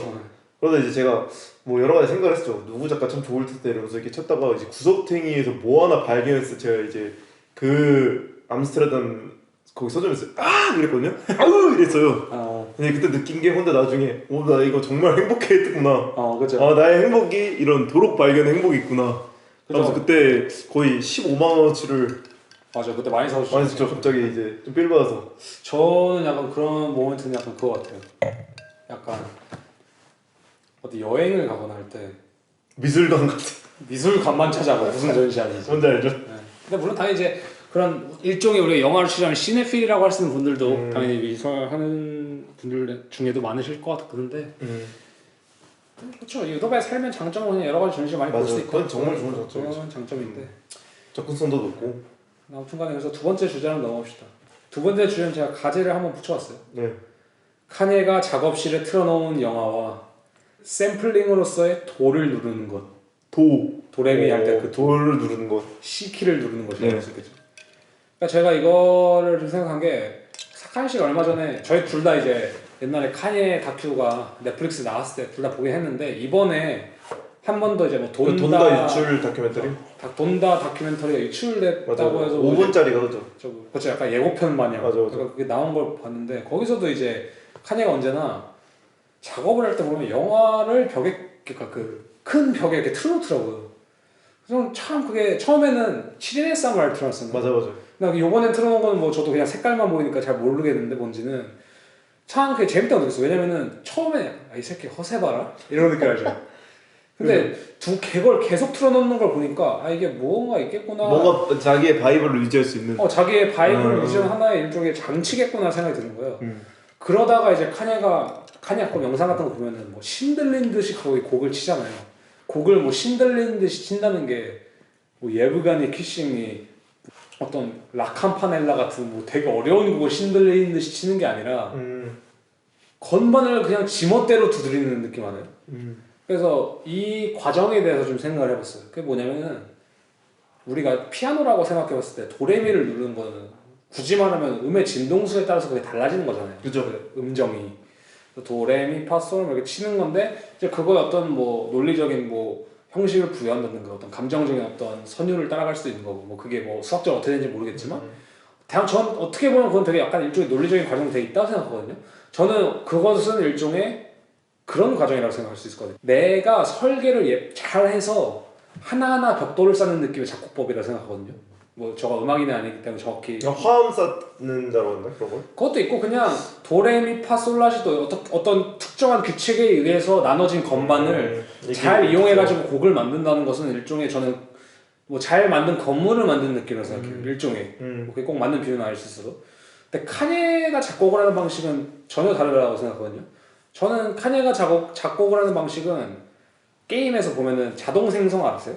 B: 그러다 이제 제가 뭐 여러 가지 생각을 했죠. 누구 작가 참 좋을 텐데 이러면서 이렇게 찾다가 이제 구석탱이에서 뭐 하나 발견했어요. 제가 이제 그 암스테르담 거기 서점에서 그랬거든요. 이랬어요. 근데 그때 느낀 게 혼자 나중에 나 이거 정말 행복했구나.
C: 그죠.
B: 나의 행복이 이런 도록 발견 행복이 있구나. 그래서 그때 거의 15만 원어치를
C: 맞아. 그때 많이 사주셨죠.
B: 많이 저 갑자기 이제 좀 빌 받아서.
C: 저는 약간 그런 모멘트는 약간 그거 같아요. 약간 어디 여행을 가거나 할 때
B: 미술관 같은
C: 미술관만 찾아가 무슨 전시하는지.
B: 뭔지 알죠?
C: 근데 물론 당연히 이제 그런 일종의 우리가 영화를 취재하면 시네필이라고 할 수 있는 분들도 당연히 미술하는 분들 중에도 많으실 것 같은데 그렇죠. 유도바에 살면 장점은 그냥 여러 가지 전시 많이 볼 수 있고
B: 그건 정말 좋은 장점이죠.
C: 그런 장점인데
B: 접근성도 높고.
C: 아무튼간에 그래서 두 번째 주제로 넘어갑시다. 두 번째 주제는 제가 가제를 한번 붙여왔어요. 카니에가 작업실에 틀어놓은 영화와 샘플링으로서의 도를 누르는 것. 도레미 할 때 그
B: 돌을 누르는 것.
C: C키를 누르는 것이라고 할 수 있겠죠. 그러니까 제가 이거를 좀 생각한 게 사카이 씨가 얼마 전에 저희 둘 다 이제 옛날에 카니에 다큐가 넷플릭스 나왔을 때 둘 다 보긴 했는데 이번에 한 번 더 이제 뭐
B: 돈다 유출 다큐멘터리?
C: 돈다 다큐멘터리가 유출됐다고 해서
B: 5분짜리가 그죠?
C: 그렇죠. 약간 예고편 마냥
B: 맞아.
C: 그게 나온 걸 봤는데 거기서도 이제 카니가 언제나 작업을 할 때 보면 영화를 벽에 그러니까 그 큰 벽에 이렇게 틀어놓더라고요. 그래서 참 그게 처음에는 7인의 쌍을 틀어놨었는데
B: 맞아.
C: 근데 요번에 틀어놓은 거는 뭐 저도 그냥 색깔만 보이니까 잘 모르겠는데 뭔지는 참 그게 재밌다고 느꼈어요. 왜냐면은 처음에 이 새끼 허세 봐라 이런 느낌 알죠? 근데 그걸 계속 틀어놓는 걸 보니까 이게 뭔가 있겠구나.
B: 뭔가 자기의 바이브를 유지할 수 있는.
C: 자기의 바이브를 유지하는 하나의 일종의 장치겠구나 생각이 드는 거예요. 그러다가 이제 카니아가 영상 같은 거 보면은 뭐 신들린 듯이 거기 곡을 치잖아요. 곡을 뭐 신들리는 듯이 친다는 게 뭐 예브가니 키싱이 어떤 라캄파넬라 같은 뭐 되게 어려운 곡을 신들리는 듯이 치는 게 아니라 건반을 그냥 지멋대로 두드리는 느낌 아니에요? 그래서 이 과정에 대해서 좀 생각을 해봤어요. 그게 뭐냐면은 우리가 피아노라고 생각해봤을 때 도레미를 누르는 거는 굳이 말하면 음의 진동수에 따라서 그게 달라지는 거잖아요.
B: 그죠.
C: 그 음정이 도레미파솔 이렇게 치는 건데 이제 그거에 어떤 뭐 논리적인 뭐 형식을 부여한다든가 어떤 감정적인 어떤 선율을 따라갈 수도 있는 거고 뭐 그게 뭐 수학적으로 어떻게 되는지 모르겠지만 다만 전 어떻게 보면 그건 되게 약간 일종의 논리적인 과정이 되게 있다고 생각하거든요. 저는 그것은 일종의 그런 과정이라고 생각할 수 있거든요. 내가 설계를 잘 해서 하나하나 벽돌을 쌓는 느낌의 작곡법이라고 생각하거든요. 뭐 저가 음악인이 아니기 때문에 정확히
B: 화음 쌓는다고 했나 그런 걸?
C: 그것도 있고 그냥 도레미파솔라시도 어떤 특정한 규칙에 의해서 나눠진 건반을 잘 이용해가지고 곡을 만든다는 것은 일종의 저는 뭐 잘 만든 건물을 만든 느낌이라고 생각해요. 일종의 뭐 그게 꼭 맞는 비유는 아닐 수 있어도. 근데 카니에가 작곡을 하는 방식은 전혀 다르다고 생각하거든요. 저는 카니에가 작곡을 하는 방식은 게임에서 보면은 자동 생성 알았어요?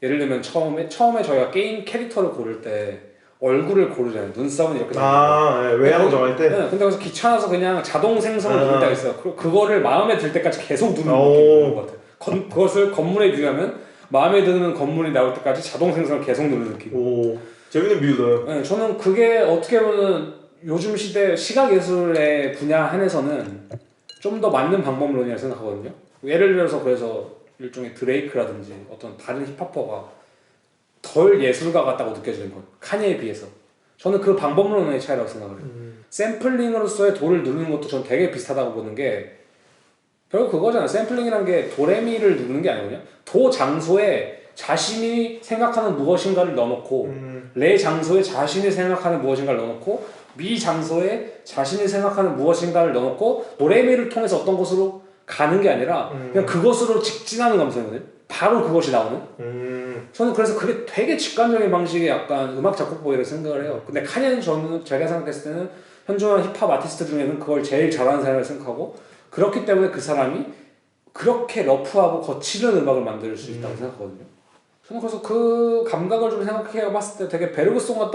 C: 예를 들면 처음에 저희가 게임 캐릭터를 고를 때 얼굴을 고르잖아요. 눈썹은 이렇게
B: 네, 외형 정할 때?
C: 네, 근데 그래서 귀찮아서 그냥 자동 생성을 누를 때가 있어요. 그거를 마음에 들 때까지 계속 누르는 느낌인 것 같아요. 그것을 건물에 비유하면 마음에 드는 건물이 나올 때까지 자동 생성을 계속 누르는 느낌.
B: 오, 재밌는 비유다.
C: 네, 저는 그게 어떻게 보면 요즘 시대 시각예술의 분야 한에서는 좀 더 맞는 방법론이라고 생각하거든요. 예를 들어서 그래서 일종의 드레이크라든지 어떤 다른 힙합퍼가 덜 예술가 같다고 느껴지는 거예요. 카니에 비해서. 저는 그 방법론의 차이라고 생각을 해요. 샘플링으로서의 도를 누르는 것도 저는 되게 비슷하다고 보는 게 결국 그거잖아요. 샘플링이란 게 도레미를 누르는 게 아니거든요. 도 장소에 자신이 생각하는 무엇인가를 넣어놓고 레 장소에 자신이 생각하는 무엇인가를 넣어놓고 미 장소에 자신이 생각하는 무엇인가를 넣어놓고 도레미를 통해서 어떤 곳으로 가는 게 아니라 그냥 그것으로 직진하는 감성이거든요. 바로 그것이 나오는. 저는 그래서 그게 되게 직관적인 방식의 약간 음악 작곡법이라고 생각을 해요. 근데 카니는 저는 제가 생각했을 때는 현존하는 힙합 아티스트 중에는 그걸 제일 잘하는 사람이라고 생각하고 그렇기 때문에 그 사람이 그렇게 러프하고 거칠은 음악을 만들 수 있다고 생각하거든요. 저는 그래서 그 감각을 좀 생각해 봤을 때 되게 베르그송의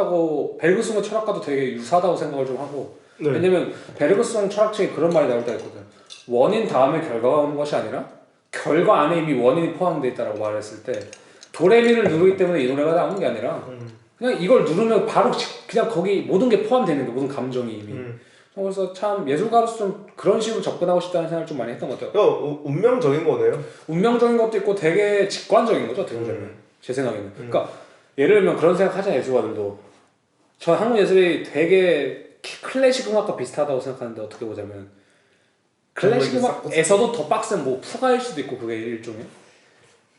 C: 철학과도 되게 유사하다고 생각을 좀 하고
B: 네.
C: 왜냐면 베르그송 철학책에 그런 말이 나올 때가 있거든. 원인 다음에 결과가 오는 것이 아니라 결과 안에 이미 원인이 포함되어 있다고 말했을 때 도레미를 누르기 때문에 이 노래가 나오는 게 아니라 그냥 이걸 누르면 바로 그냥 거기 모든 게 포함되는 거 모든 감정이 이미 그래서 참 예술가로서 좀 그런 식으로 접근하고 싶다는 생각을 좀 많이 했던 것 같아요.
B: 운명적인 거네요.
C: 운명적인 것도 있고 되게 직관적인 거죠 어떻게 보면 제 생각에는. 그러니까 예를 들면 그런 생각 하잖아요. 예술가들도 저 한국 예술이 되게 클래식 음악과 비슷하다고 생각하는데 어떻게 보자면 클래식 음악에서도 더 빡센 뭐 푸가일 수도 있고 그게 일종의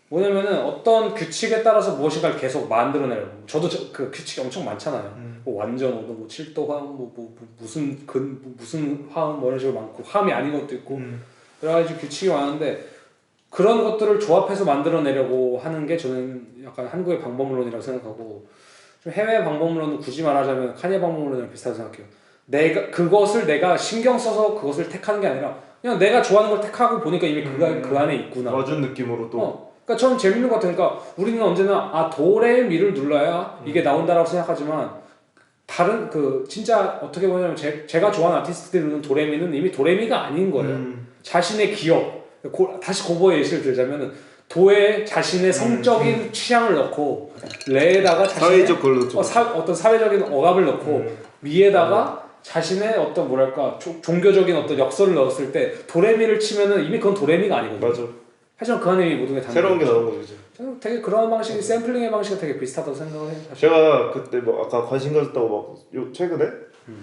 C: 뭐냐면은 어떤 규칙에 따라서 무엇인가를 계속 만들어내려고. 저도 그 규칙이 엄청 많잖아요. 뭐 완전 오도 뭐 7도 화음 무슨 무슨 화음 뭐 이런 식으로 많고 화음이 아닌 것도 있고 여러 가지 규칙이 많은데 그런 것들을 조합해서 만들어내려고 하는 게 저는 약간 한국의 방법론이라고 생각하고 좀 해외 방법론은 굳이 말하자면 카니에 방법론이랑 비슷하다고 생각해요. 그것을 내가 신경 써서 그것을 택하는 게 아니라 그냥 내가 좋아하는 걸 택하고 보니까 이미 그 안에 있구나.
B: 맞은 느낌으로 또.
C: 그러니까 저는 재밌는 것 같아요. 그러니까 우리는 언제나 도레미를 눌러야 이게 나온다라고 생각하지만 다른 진짜 어떻게 보냐면 제가 좋아하는 아티스트들이 누르는 도레미는 이미 도레미가 아닌 거예요. 자신의 기억 다시 고보의 예시를 들자면은 도에 자신의 성적인 취향을 넣고 레에다가 자신의
B: 사회적 걸로
C: 어떤 사회적인 억압을 넣고 미에다가 자신의 어떤 뭐랄까 종교적인 어떤 역설을 넣었을 때 도레미를 치면은 이미 그건 도레미가 아니거든요.
B: 맞아.
C: 하지만 그 안에 모든 게 담겨
B: 새로운 게 나온 거죠.
C: 저는 되게 그런 방식이 샘플링의 방식이 되게 비슷하다고 생각을 해요.
B: 제가 그때 뭐 아까 관심 가졌다고 막 최근에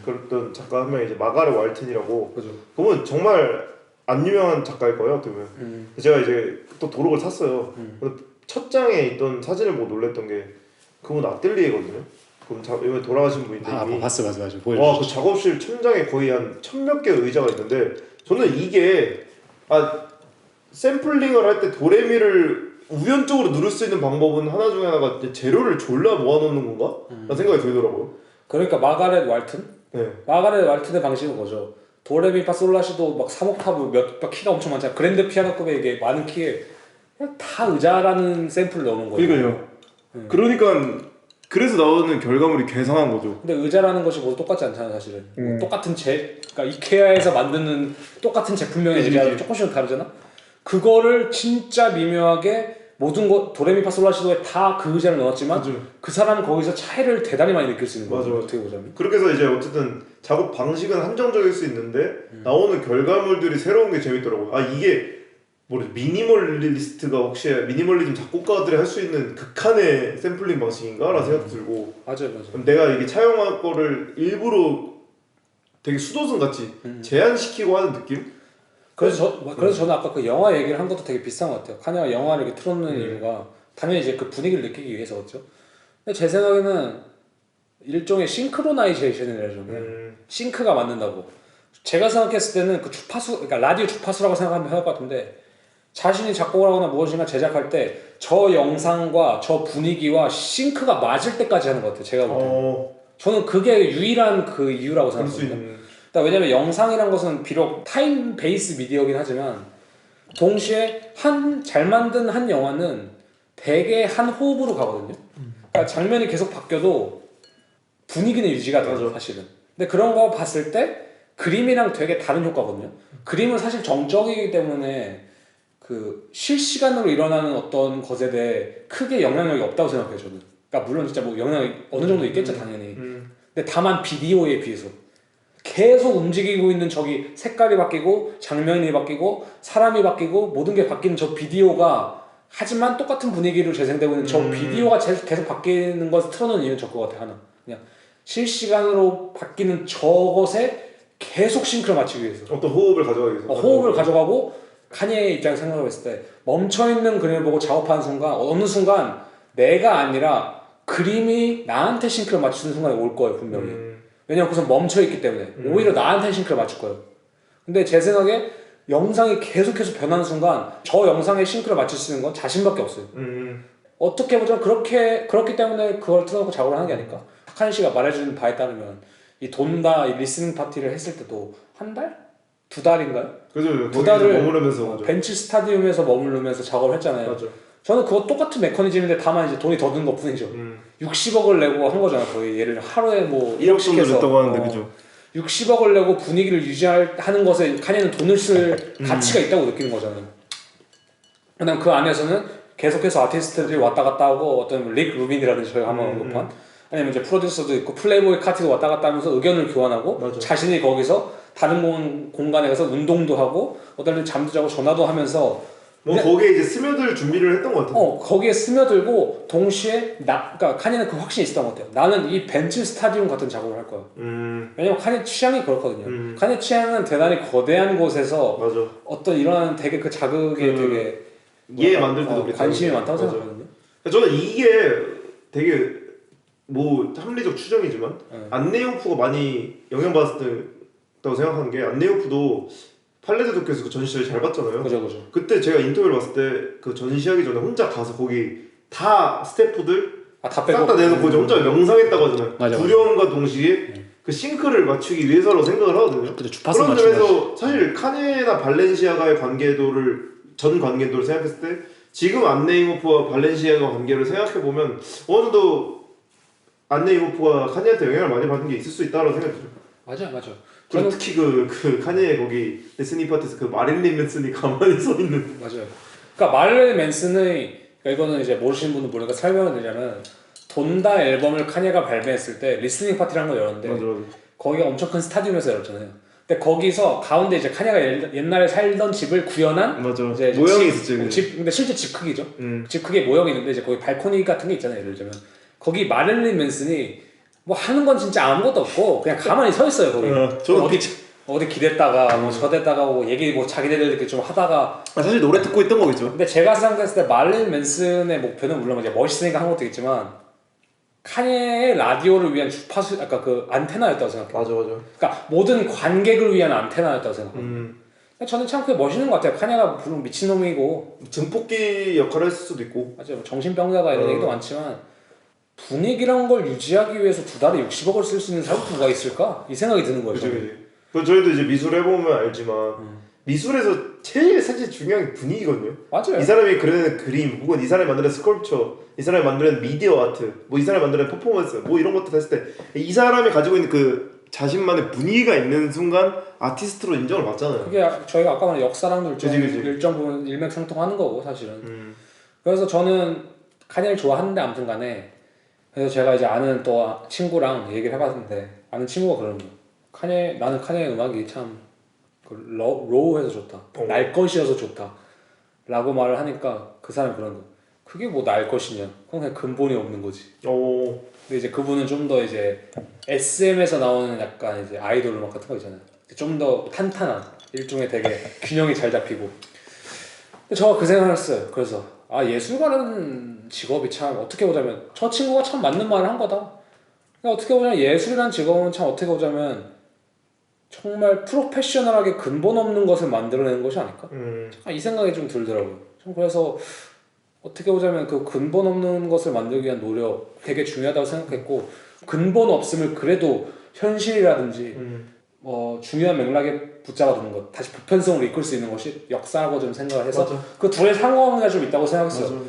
B: 그랬던 작가 한 명이 이제 마가렛 왈튼이라고.
C: 그죠.
B: 그분 정말 안 유명한 작가일 거예요 어떻게 보면. 제가 이제 또 도록을 샀어요. 첫 장에 있던 사진을 보고 놀랬던 게 그분 아뜰리에거든요. 그분 이번에 돌아가신 분인데 이미.
C: 봤어.
B: 와, 그 작업실 천장에 거의 한 1000몇 개의 의자가 있는데 저는 이게 샘플링을 할 때 도레미를 우연적으로 누를 수 있는 방법은 하나 중에 하나가 재료를 졸라 모아놓는 건가? 라는 생각이 들더라고요.
C: 그러니까 마가렛 왈튼?
B: 네.
C: 마가렛 왈튼의 방식은 뭐죠? 도레미파솔라시도 막 3옥타브 몇 키가 엄청 많잖아요. 그랜드 피아노급의 이게 많은 키에 그냥 다 의자라는 샘플을 넣는 거예요.
B: 그러니까요. 그러니까 그래서 나오는 결과물이 괴상한 거죠.
C: 근데 의자라는 것이 모두 똑같지 않잖아요, 사실은. 뭐 똑같은 그러니까 이케아에서 만드는 똑같은 제품명의
B: 그치,
C: 의자가
B: 그치.
C: 조금씩은 다르잖아. 그거를 진짜 미묘하게 모든 거 도레미파솔라시도에 다 그 의자를 넣었지만
B: 맞아요.
C: 그 사람은 거기서 차이를 대단히 많이 느낄 수 있는 거예요.
B: 맞아.
C: 어떻게 보자면.
B: 그렇게 해서 이제 어쨌든 작업 방식은 한정적일 수 있는데 나오는 결과물들이 새로운 게 재밌더라고요. 아 이게 뭐래 미니멀리스트가 혹시 미니멀리즘 작곡가들이 할 수 있는 극한의 샘플링 방식인가라는 생각도 들고
C: 맞아요, 맞아요.
B: 그럼 내가 이게 차용할 거를 일부러 되게 수도승 같이 제한시키고 하는 느낌?
C: 그래서 저는 아까 그 영화 얘기를 한 것도 되게 비슷한 것 같아요. 카냐가 영화를 이렇게 틀어놓는 이유가 당연히 이제 그 분위기를 느끼기 위해서겠죠. 근데 제 생각에는 일종의 싱크로나이제이션이라고 하잖아요. 싱크가 맞는다고. 제가 생각했을 때는 그 주파수, 그러니까 라디오 주파수라고 생각하면 할 것 같은데 자신이 작곡을 하거나 무엇인가 제작할 때 저 영상과 저 분위기와 싱크가 맞을 때까지 하는 것 같아요. 제가 볼 때. 저는 그게 유일한 그 이유라고
B: 그럴 수
C: 생각합니다.
B: 있는
C: 그러니까 왜냐면 영상이란 것은 비록 타임 베이스 미디어긴 하지만 동시에 잘 만든 한 영화는 대개 한 호흡으로 가거든요. 그러니까 장면이 계속 바뀌어도 분위기는 유지가 돼요, 사실은. 근데 그런 거 봤을 때 그림이랑 되게 다른 효과거든요. 그림은 사실 정적이기 때문에 그 실시간으로 일어나는 어떤 것에 대해 크게 영향력이 없다고 생각해요, 저는. 그러니까 물론 진짜 뭐 영향이 어느 정도 있겠죠, 당연히. 근데 다만 비디오에 비해서 계속 움직이고 있는 저기 색깔이 바뀌고 장면이 바뀌고 사람이 바뀌고 모든 게 바뀌는 저 비디오가 하지만 똑같은 분위기로 재생되고 있는 저 비디오가 계속 바뀌는 것을 틀어놓은 이유는 저거 같아. 하나 그냥 실시간으로 바뀌는 저것에 계속 싱크를 맞추기 위해서
B: 어떤 호흡을 가져가기 위해서
C: 호흡을 가져가고 카니의 입장에서 생각을 했을 때 멈춰있는 그림을 보고 작업하는 순간 어느 순간 내가 아니라 그림이 나한테 싱크를 맞추는 순간이 올 거예요, 분명히. 왜냐면 그것은 멈춰있기 때문에 오히려 나한테 싱크를 맞출 거예요. 근데 제 생각에 영상이 계속해서 변하는 순간 저 영상에 싱크를 맞출 수 있는 건 자신밖에 없어요. 어떻게 보자면 그렇기 때문에 그걸 틀어놓고 작업을 하는 게 아닐까. 카니 씨가 말해주는 바에 따르면 이 돈다 이 리스닝 파티를 했을 때도 한 달? 2달인가요?
B: 그죠.
C: 두 달을
B: 머무르면서
C: 벤치 스타디움에서 머무르면서 작업을 했잖아요.
B: 맞아.
C: 저는 그거 똑같은 메커니즘인데 다만 이제 돈이 더 든 것 뿐이죠. 60억을 내고 한 거잖아. 거의 예를 들어 하루에 뭐
B: 1억 정도 냈다고 하는데 그죠.
C: 60억을 내고 분위기를 유지하는 것에 카니는 돈을 쓸 가치가 있다고 느끼는 거잖아요. 그다음 그 안에서는 계속해서 아티스트들이 왔다 갔다 하고 어떤 릭 루빈이라든지 저희가 한번 언급한 아니면 이제 프로듀서도 있고 플레이보이 카티도 왔다 갔다 하면서 의견을 교환하고
B: 맞아.
C: 자신이 거기서 다른 공간에 가서 운동도 하고 어떨 땐 잠도 자고 전화도 하면서
B: 뭐 거기에 이제 스며들 준비를 했던 것 같아요.
C: 거기에 스며들고 동시에 그러니까 카니는 그 확신이 있었던 것 같아요. 나는 이 벤츠 스타디움 같은 작업을 할 거야. 왜냐면 카니 취향이 그렇거든요. 카니 취향은 대단히 거대한 곳에서
B: 맞아.
C: 어떤 일어나는 되게 그 자극에 되게
B: 얘 만들 때도
C: 관심이 많다고
B: 맞아.
C: 생각하거든요.
B: 저는 이게 되게 뭐 합리적 추정이지만 안내용프가 많이 영향받았다고 생각하는 게 안내용프도 팔레드 도쿄에서 그 전시를 잘 봤잖아요.
C: 그죠.
B: 그때 제가 인터뷰를 봤을 때 그 전시하기 전에 혼자 가서 거기 다 스태프들
C: 다 빼고
B: 싹 다 내놓고 이제 혼자 명상했다고 하잖아요.
C: 맞아.
B: 두려움과 동시에 그 싱크를 맞추기 위해서라고 생각을 하거든요.
C: 그죠. 주파수
B: 그런
C: 맞추는
B: 점에서 사실 카네나 발렌시아가의 전 관계도를 생각했을 때 지금 안네이모프와 발렌시아가 관계를 생각해 보면 어느 정도 안네이모프가 카네한테 영향을 많이 받은 게 있을 수 있다고 생각이 들어요.
C: 맞아.
B: 그리고 특히 그 카네 거기 리스닝 파트에서 그 마릴린 맨슨이 가만히 서 있는.
C: 맞아요. 그러니까 마릴린 맨슨의 그러니까 이거는 이제 모르시는 분은 모르니까 설명을 드리자면 돈다 앨범을 카니가 발매했을 때 리스닝 파티라는 걸 열었는데
B: 맞아.
C: 거기가 엄청 큰 스타디움에서 열었잖아요. 근데 거기서 가운데 이제 카니가 옛날에 살던 집을 구현한
B: 맞아.
C: 이제
B: 모형이 있었죠.
C: 집 근데 실제 집 크기죠. 집 크기에 모형이 있는데 이제 거기 발코니 같은 게 있잖아요. 예를 들면 거기 마릴린 맨슨이 뭐 하는 건 진짜 아무것도 없고 그냥 가만히 서 있어요 거기.
B: 저는
C: 어디 기댔다가 뭐 저댔다가 뭐 얘기 뭐 자기네들끼리 좀 하다가
B: 사실 노래 듣고 있던 거겠죠.
C: 근데 제가 생각했을 때 마릴린 맨슨의 목표는 물론 이제 멋있으니까 한 것도 있지만 카니의 라디오를 위한 주파수 아까 그 안테나였다고 생각해요.
B: 맞아.
C: 그러니까 모든 관객을 위한 안테나였다고 생각합니다. 저는 참 그게 멋있는 것 같아요. 카니가 물론 미친놈이고
B: 증폭기 역할을 했을 수도 있고.
C: 맞아요. 정신병자다 이런 얘기도 많지만 분위기란 걸 유지하기 위해서 2달에 60억을 쓸 수 있는 사람이 누가 있을까? 이 생각이 드는 거예요.
B: 그지. 그 저희도 이제 미술 해보면 알지만 미술에서 제일 사실 중요한 게 분위기거든요.
C: 맞아요.
B: 이 사람이 그리는 그림 혹은 이 사람이 만드는 스컬프처, 이 사람이 만드는 미디어 아트, 뭐 이 사람이 만드는 퍼포먼스, 뭐 이런 것들 했을 때 이 사람이 가지고 있는 그 자신만의 분위기가 있는 순간 아티스트로 인정을 받잖아요.
C: 그게 저희가 아까 말한 역사랑도
B: 그치, 그치.
C: 일정 부분 일맥상통하는 거고 사실은.
B: 음.
C: 그래서 저는 카니를 좋아하는데 아무튼간에 그래서 제가 이제 아는 또 친구랑 얘기를 해봤는데 아는 친구가 그러는 거예요. 나는 카니의 음악이 참 로우해서 좋다. 날 것이어서 좋다. 라고 말을 하니까 그 사람이 그런 거. 그게 뭐 날 것이냐? 그냥 근본이 없는 거지.
B: 오.
C: 근데 이제 그분은 좀 더 이제 SM에서 나오는 약간 이제 아이돌 음악 같은 거 있잖아요. 좀 더 탄탄한 일종의 되게 균형이 잘 잡히고. 근데 저가 그 생각을 했어요. 그래서 예술가라는 직업이 참 어떻게 보자면 저 친구가 참 맞는 말을 한 거다. 그러니까 어떻게 보자면 예술이라는 직업은 참 어떻게 보자면 정말 프로페셔널하게 근본 없는 것을 만들어내는 것이 아닐까? 이 생각이 좀 들더라고요. 그래서 어떻게 보자면 그 근본 없는 것을 만들기 위한 노력 되게 중요하다고 생각했고 근본 없음을 그래도 현실이라든지 중요한 맥락에 붙잡아두는 것 다시 보편성으로 이끌 수 있는 것이 역사라고 좀 생각을 해서
B: 맞아.
C: 그 둘의 상호관계가 좀 있다고 생각했어요.
B: 맞아.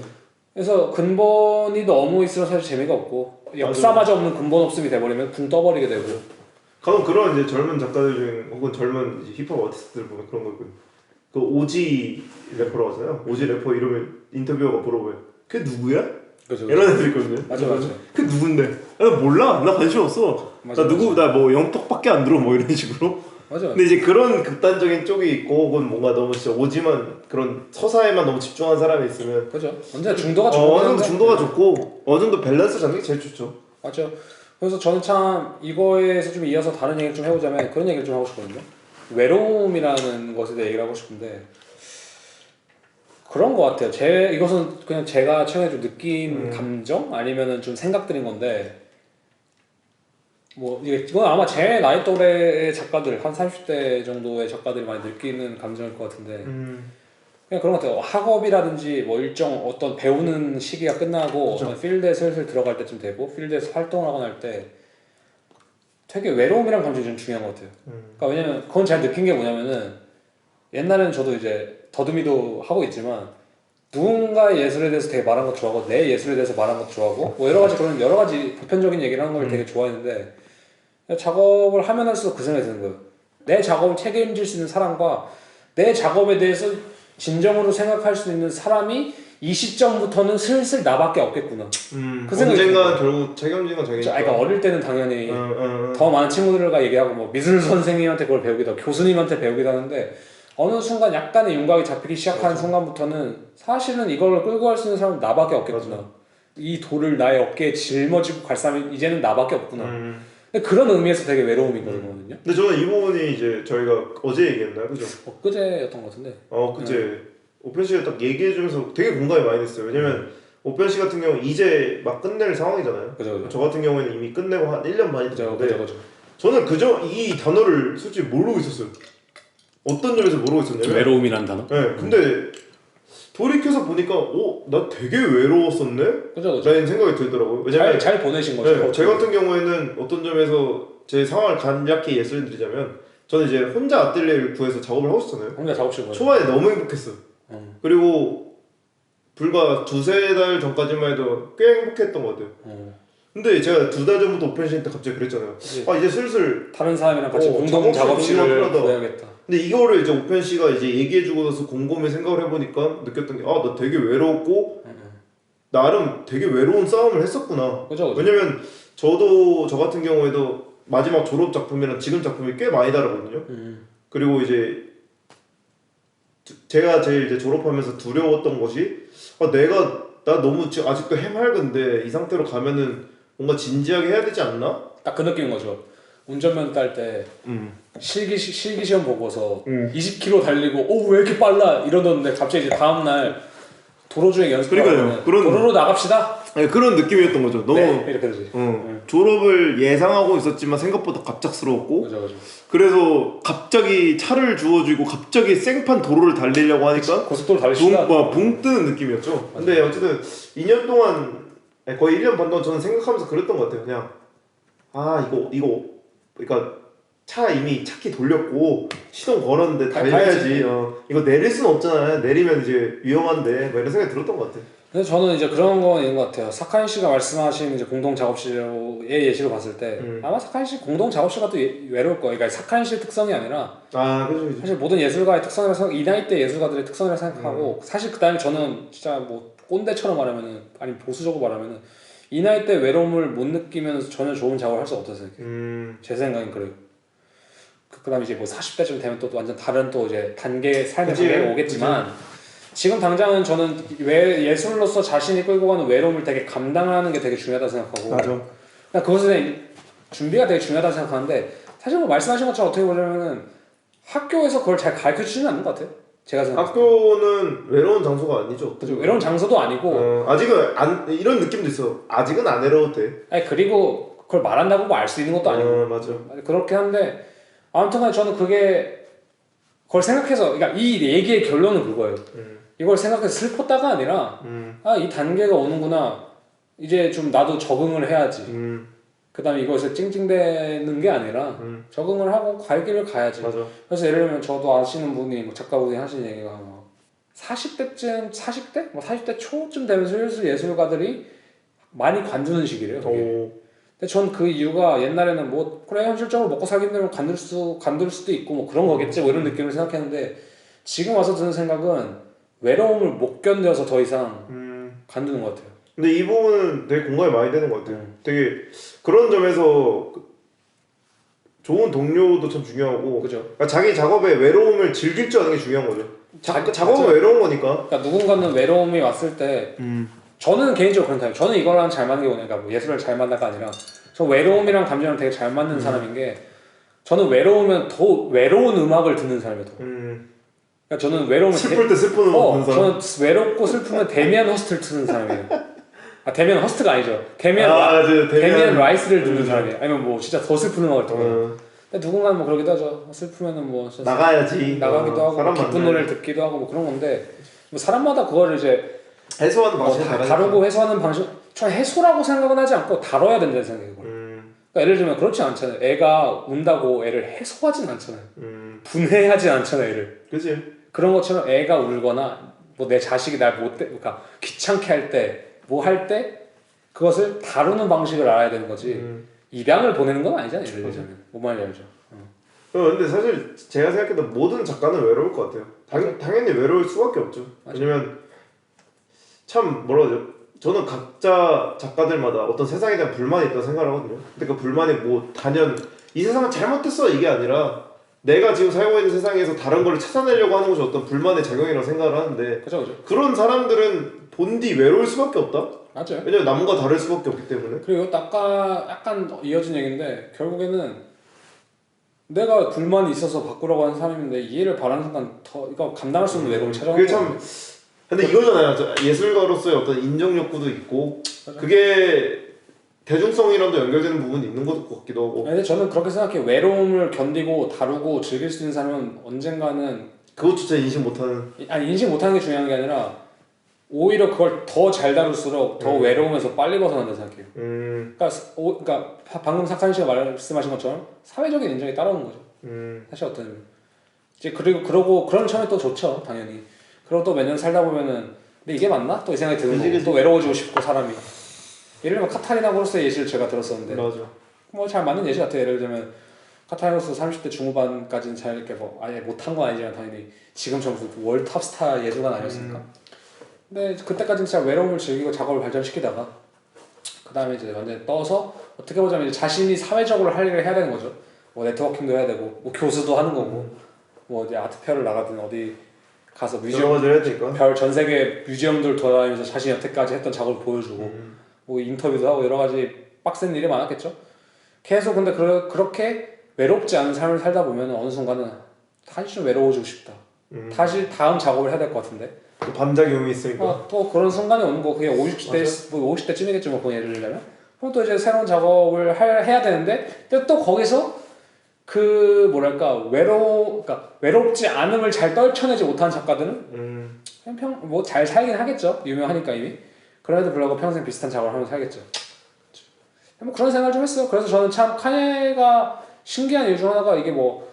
C: 그래서 근본이 너무 있으면 사실 재미가 없고 역사마저 없는 근본 없음이 돼버리면 붕 떠버리게 되고
B: 간혹 그런 이제 젊은 작가들 중에 혹은 젊은 이제 힙합 아티스트들 보면 그런 거 있거든. 그 오지 래퍼라고 하잖아요. 오지 래퍼 이름을 인터뷰어가 물어봐요. 그게 누구야?
C: 그죠,
B: 이런 애들 있거든요.
C: 맞아.
B: 그게 누군데? 나 몰라. 나 관심 없어.
C: 맞아,
B: 나 누구 나 뭐 영턱밖에 안 들어 뭐 이런 식으로.
C: 맞아.
B: 근데 이제 그런 극단적인 쪽이 있고 혹은 뭔가 너무 진짜 오지만 그런 서사에만 너무 집중한 사람이 있으면
C: 그죠. 언제나 중도가 좋고
B: 어느 정도 중도가 좋고 어느 정도 밸런스 잡는 게 제일 좋죠.
C: 맞죠. 그래서 저는 참 이거에서 좀 이어서 다른 얘기를 좀 해보자면 그런 얘기를 좀 하고 싶거든요. 외로움이라는 것에 대해 얘기를 하고 싶은데 그런 것 같아요. 이것은 그냥 제가 최근에 좀 느낀 감정 아니면은 좀 생각들인 건데 뭐 이건 아마 제 나이 또래의 작가들 한 30대 정도의 작가들이 많이 느끼는 감정일 것 같은데 그냥 그런 것 같아요. 학업이라든지 뭐 일정 어떤 배우는 시기가 끝나고
B: 그쵸.
C: 어떤 필드에 슬슬 들어갈 때쯤 되고 필드에서 활동을 하거나 할 때 되게 외로움이라는 감정이 좀 중요한 것 같아요. 그러니까 왜냐면 그건 제가 느낀 게 뭐냐면은 옛날에는 저도 이제 더듬이도 하고 있지만 누군가의 예술에 대해서 되게 말하는 것도 좋아하고 내 예술에 대해서 말하는 것도 좋아하고 뭐 여러 가지 보편적인 얘기를 하는 걸 되게 좋아했는데 작업을 하면 할수록 그 생각이 드는 거예요. 내 작업을 책임질 수 있는 사람과 내 작업에 대해서 진정으로 생각할 수 있는 사람이 이 시점부터는 슬슬 나밖에 없겠구나. 그 생각이
B: 언젠간 결국 책임진 건 자기니까.
C: 그러니까 어릴 때는 당연히 더 많은 친구들과 얘기하고 뭐 미술 선생님한테 그걸 배우기도 하고 교수님한테 배우기도 하는데 어느 순간 약간의 윤곽이 잡히기 시작하는 순간부터는 사실은 이걸 끌고 갈 수 있는 사람은 나밖에 없겠구나. 맞아. 이 돌을 나의 어깨에 짊어지고 갈 사람이 이제는 나밖에 없구나. 그런 의미에서 되게 외로움이거든요.
B: 근데 저는 이 부분이 이제 저희가 어제 얘기했나요, 그죠?
C: 엊그제였던 것 같은데.
B: 그제 오편 씨가 딱 얘기해주면서 되게 공감이 많이 됐어요. 왜냐면 오편 씨 같은 경우 이제 막 끝낼 상황이잖아요.
C: 그죠.
B: 저 같은 경우에는 이미 끝내고 한 1년 만이 됐는데
C: 그죠.
B: 저는 이 단어를 솔직히 모르고 있었어요. 어떤 점에서 모르고 있었냐면
C: 외로움이라는 단어?
B: 네, 근데 돌이켜서 보니까 나 되게 외로웠었네?
C: 그죠.
B: 라는 생각이 들더라고요. 왜냐면
C: 잘 보내신 거죠.
B: 네, 제 같은 경우에는 어떤 점에서 제 상황을 간략히 예를 드리자면 저는 이제 혼자 아뜰리에를 구해서 작업을 하고 있었잖아요.
C: 혼자 작업실 거예요.
B: 초반에 너무 행복했어요. 그리고 불과 2-3달 전까지만 해도 꽤 행복했던 것 같아요. 근데 제가 2달 전부터 오펜시 때 갑자기 그랬잖아요. 이제 슬슬
C: 다른 사람이랑 같이 공동 작업실을 구해야겠다.
B: 근데 이거를 이제 오펜 씨가 이제 얘기해주고 나서 곰곰이 생각을 해보니까 느꼈던 게 나 되게 외로웠고 나름 되게 외로운 싸움을 했었구나.
C: 그죠.
B: 왜냐면 저 같은 경우에도 마지막 졸업 작품이랑 지금 작품이 꽤 많이 다르거든요. 그리고 이제 제가 제일 이제 졸업하면서 두려웠던 것이 나 너무 지금 아직도 해맑은데 이 상태로 가면은 뭔가 진지하게 해야 되지 않나?
C: 딱 그 느낌인 거죠. 운전면허 딸 때 실기 시험 보고서 20km 달리고 왜 이렇게 빨라 이러던데 갑자기 이제 다음 날 도로 주행 연습하면 도로로 나갑시다.
B: 네, 그런 느낌이었던 거죠. 너무
C: 이렇게 되지.
B: 졸업을 예상하고 있었지만 생각보다 갑작스러웠고
C: 그죠.
B: 그래서 갑자기 차를 주워주고 갑자기 생판 도로를 달리려고 하니까
C: 고속도로 달리시다
B: 붕 뜨는 느낌이었죠. 근데 어쨌든 2년 동안 거의 1년 반 동안 저는 생각하면서 그랬던 것 같아요. 그냥 이거 그러니까 차 이미 차키 돌렸고 시동 걸었는데
C: 가야지.
B: 달려야지. 이거 내릴 수는 없잖아요. 내리면 이제 위험한데 뭐 이런 생각이 들었던 것 같아.
C: 근데 저는 이제 그런 거 있는 것 같아요. 사카이 씨가 말씀하신 이제 공동 작업실의 예시로 봤을 때 아마 사카이 씨 공동 작업실 가도 외로울 거예요. 그러니까 사카이 씨의 특성이 아니라
B: 그죠.
C: 사실 모든 예술가의 특성이라 생각, 이 나이 때 예술가들의 특성이라 생각하고 사실 그 다음에 저는 진짜 뭐 꼰대처럼 말하면은 아니 보수적으로 말하면은 이 나이 때 외로움을 못 느끼면서 전혀 좋은 작업을 할 수 없다고 생각해요. 제 생각엔 그래요. 그다음에 이제 뭐 40대쯤 되면 또 완전 다른 또 이제 삶의 단계가 오겠지만 지금 당장은 저는 예술로서 자신이 끌고 가는 외로움을 되게 감당하는 게 되게 중요하다고 생각하고
B: 맞아.
C: 그러니까 그것에 준비가 되게 중요하다고 생각하는데 사실 뭐 말씀하신 것처럼 어떻게 보자면은 학교에서 그걸 잘 가르쳐 주지는 않는 것 같아요. 제가 생각해요.
B: 학교는 외로운 장소가 아니죠.
C: 그죠. 외로운 장소도 아니고
B: 아직은 이런 느낌도 있어. 아직은 안 외로워도 돼.
C: 아니 그리고 그걸 말한다고 뭐 알 수 있는 것도 아니고
B: 맞아.
C: 그렇긴 한데 아무튼간에 저는 그걸 생각해서 그러니까 이 얘기의 결론은 그거예요. 이걸 생각해서 슬펐다가 아니라 이 단계가 오는구나 이제 좀 나도 적응을 해야지. 그 다음에 이것에 찡찡대는 게 아니라 적응을 하고 갈 길을 가야지.
B: 맞아.
C: 그래서 예를 들면 저도 아시는 분이 뭐 작가분이 하시는 얘기가 뭐 40대쯤 40대? 뭐 40대 초쯤 되면서 슬슬 예술가들이 많이 관두는 시기래요. 근데 전 그 이유가 옛날에는 뭐 그래 현실적으로 먹고 살기 힘들면 관둘 수도 있고 뭐 그런 거겠지 뭐 이런 느낌을 생각했는데 지금 와서 드는 생각은 외로움을 못 견뎌서 더 이상 관두는 것 같아요.
B: 근데 이 부분은 되게 공감이 많이 되는 것 같아요. 되게 그런 점에서 좋은 동료도 참 중요하고
C: 그죠.
B: 그러니까 자기 작업에 외로움을 즐길 줄 아는 게 중요한 거죠. 작업은
C: 맞아요.
B: 외로운 거니까.
C: 그러니까 누군가는 외로움이 왔을 때 저는 개인적으로 그런 타입이에요. 저는 이거랑 잘 맞는 게 뭐냐, 그러니까 뭐 예술을 잘 만나가 아니라 저 외로움이랑 감정이랑 되게 잘 맞는 사람인 게 저는 외로우면 더 외로운 음악을 듣는 사람이에요. 그러니까 저는 외로우면
B: 슬플 때 슬픈 음악 듣는 사람.
C: 저는 외롭고 슬프면 데미안 허스트를 듣는 사람이에요. 데미안 허스트가 아니죠. 데미안 라이스를 듣는 사람이에요. 아니면 뭐 진짜 더 슬픈 음악을 듣고. 근데 누군가는 뭐 그러기도 하죠. 슬프면은 뭐
B: 나가야지.
C: 나가기도 하고
B: 사람
C: 기쁜
B: 만나야지.
C: 노래를 듣기도 하고 뭐 그런 건데 뭐 사람마다 그거를 이제
B: 해소하는 방식이
C: 다루고 해소하는 방식. 저 해소라고 생각은 하지 않고 다뤄야 된다는 생각이에요. 그러니까 예를 들면 그렇지 않잖아요. 애가 운다고 애를 해소하진 않잖아요. 분해하진 않잖아요, 애를.
B: 그치.
C: 그런 것처럼 애가 울거나 뭐 내 자식이 날 그러니까 귀찮게 할 때 뭐 할 때 그것을 다루는 방식을 알아야 되는 거지. 입양을 보내는 건 아니잖아요. 예를 들자면. 뭔 말인지 알죠?
B: 근데 사실 제가 생각해도 모든 작가는 외로울 것 같아요. 당연히 외로울 수밖에 없죠.
C: 맞아.
B: 왜냐면 참 뭐라 그러죠? 저는 각자 작가들마다 어떤 세상에 대한 불만이 있다고 생각을 하거든요. 근데 그 불만이 뭐 단연 이 세상은 잘못됐어 이게 아니라 내가 지금 살고 있는 세상에서 다른 걸 찾아내려고 하는 것이 어떤 불만의 작용이라고 생각을 하는데
C: 그죠.
B: 그런 사람들은 본디 외로울 수밖에 없다?
C: 맞아요.
B: 왜냐면 남과 다를 수밖에 없기 때문에.
C: 그리고 이것도 아까 약간 이어진 얘기인데 결국에는 내가 불만이 있어서 바꾸라고 하는 사람인데 이해를 바라는 순간 더 이거 감당할 수 없는 외로움을 찾아오는
B: 그게 참 근데 이거잖아요. 예술가로서의 어떤 인정 욕구도 있고
C: 맞아.
B: 그게 대중성이랑도 연결되는 부분이 있는 것 같기도 하고.
C: 근데 저는 그렇게 생각해요. 외로움을 견디고 다루고 즐길 수 있는 사람은 언젠가는
B: 그것조차 인식 못하는.
C: 아니 인식 못하는 게 중요한 게 아니라 오히려 그걸 더 잘 다룰수록 더 외로움에서 빨리 벗어난다 생각해요. 그러니까 방금 사카린 씨가 말씀하신 것처럼 사회적인 인정이 따라오는 거죠. 사실 어떤 의미로. 이제 그러고 그런 점이 또 좋죠, 당연히. 그리고 또 몇 년 살다 보면은 근데 이게 맞나? 또 이 생각이 드는 거고 또 외로워지고 싶고 사람이. 예를 들면 카타리나 보르스의 예시를 제가 들었었는데
B: 맞아.
C: 뭐 잘 맞는 예시 같아요. 예를 들면 카타리나 보르스 30대 중후반까지는 잘 이렇게 뭐 아예 못한 건 아니지만 당연히 지금처럼 월드 탑스타 예술가는 아니었으니까. 근데 그때까지는 진짜 외로움을 즐기고 작업을 발전시키다가 그 다음에 이제 완전 떠서 어떻게 보자면 이제 자신이 사회적으로 할 일을 해야 되는 거죠. 뭐 네트워킹도 해야 되고 뭐 교수도 하는 거고 뭐 이제 아트페어를 나가든 어디 가서 별 전 세계 뮤지엄들 돌아다니면서 자신이 여태까지 했던 작업을 보여주고 뭐 인터뷰도 하고 여러 가지 빡센 일이 많았겠죠. 계속 근데 그렇게 외롭지 않은 삶을 살다 보면 어느 순간은 다시 좀 외로워지고 싶다. 다시 다음 작업을 해야 될 것 같은데.
B: 그 반작용이 있으니까.
C: 또 그런 순간이 오는 거. 그게 50대쯤이겠죠. 뭐 그건 예를 들면. 그럼 또 이제 새로운 작업을 해야 되는데 또 거기서 그 뭐랄까 그러니까 외롭지 않음을 잘 떨쳐내지 못한 작가들은 그냥 뭐 잘 살긴 하겠죠. 유명하니까 이미. 그럼에도 불구하고 평생 비슷한 작업을 하면서 살겠죠. 뭐 그런 생각을 좀 했어요. 그래서 저는 참 카니가 신기한 이유 중 하나가 이게 뭐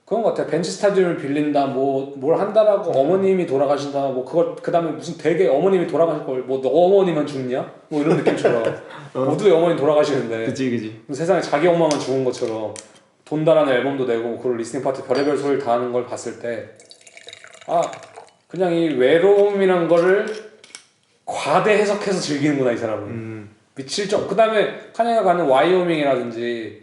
C: 그런 것 같아요. 벤치 스타디움을 빌린다, 뭐 뭘 한다라고 어머님이 돌아가신다, 뭐 그걸 그 다음에 무슨 되게 어머님이 돌아가실 걸, 뭐 너 어머니만 죽냐? 뭐 이런 느낌처럼 모두의 어머니 돌아가시는데
B: 그지.
C: 세상에 자기 엄마만 죽은 것처럼 돈 달라는 앨범도 내고 그걸 리스닝 파트 별의별 소리를 다 하는 걸 봤을 때 아 그냥 이 외로움이란 거를 과대 해석해서 즐기는구나 이 사람은. 미칠 정. 그 다음에 카니가 가는 와이오밍이라든지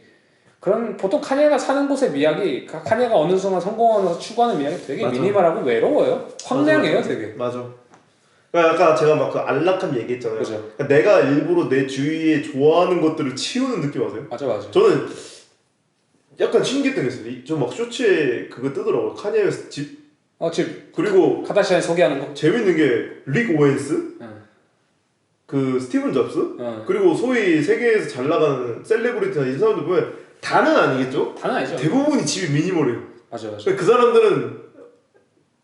C: 그런 보통 카니가 사는 곳의 미학이 카니가 어느 순간 성공하면서 추구하는 미학이 되게
B: 맞아.
C: 미니멀하고 외로워요. 황량해요 되게.
B: 맞아. 그러니까 아까 제가 막 그 안락함 얘기했잖아요.
C: 그죠.
B: 그러니까 내가 일부러 내 주위에 좋아하는 것들을 치우는 느낌 아세요?
C: 맞아.
B: 저는 약간 신기했던 게 있어요. 저 막 쇼츠에 그거 뜨더라고요. 카니에 웨스트 집.
C: 집
B: 그리고
C: 카다시안 소개하는 거.
B: 재밌는 게 릭 오웬스,
C: 응.
B: 그 스티븐 잡스,
C: 응.
B: 그리고 소위 세계에서 잘 나가는 셀레브리티나 이 사람들 보면 다는 아니겠죠?
C: 다는 아니죠.
B: 대부분이 집이 미니멀해요.
C: 맞아.
B: 그 사람들은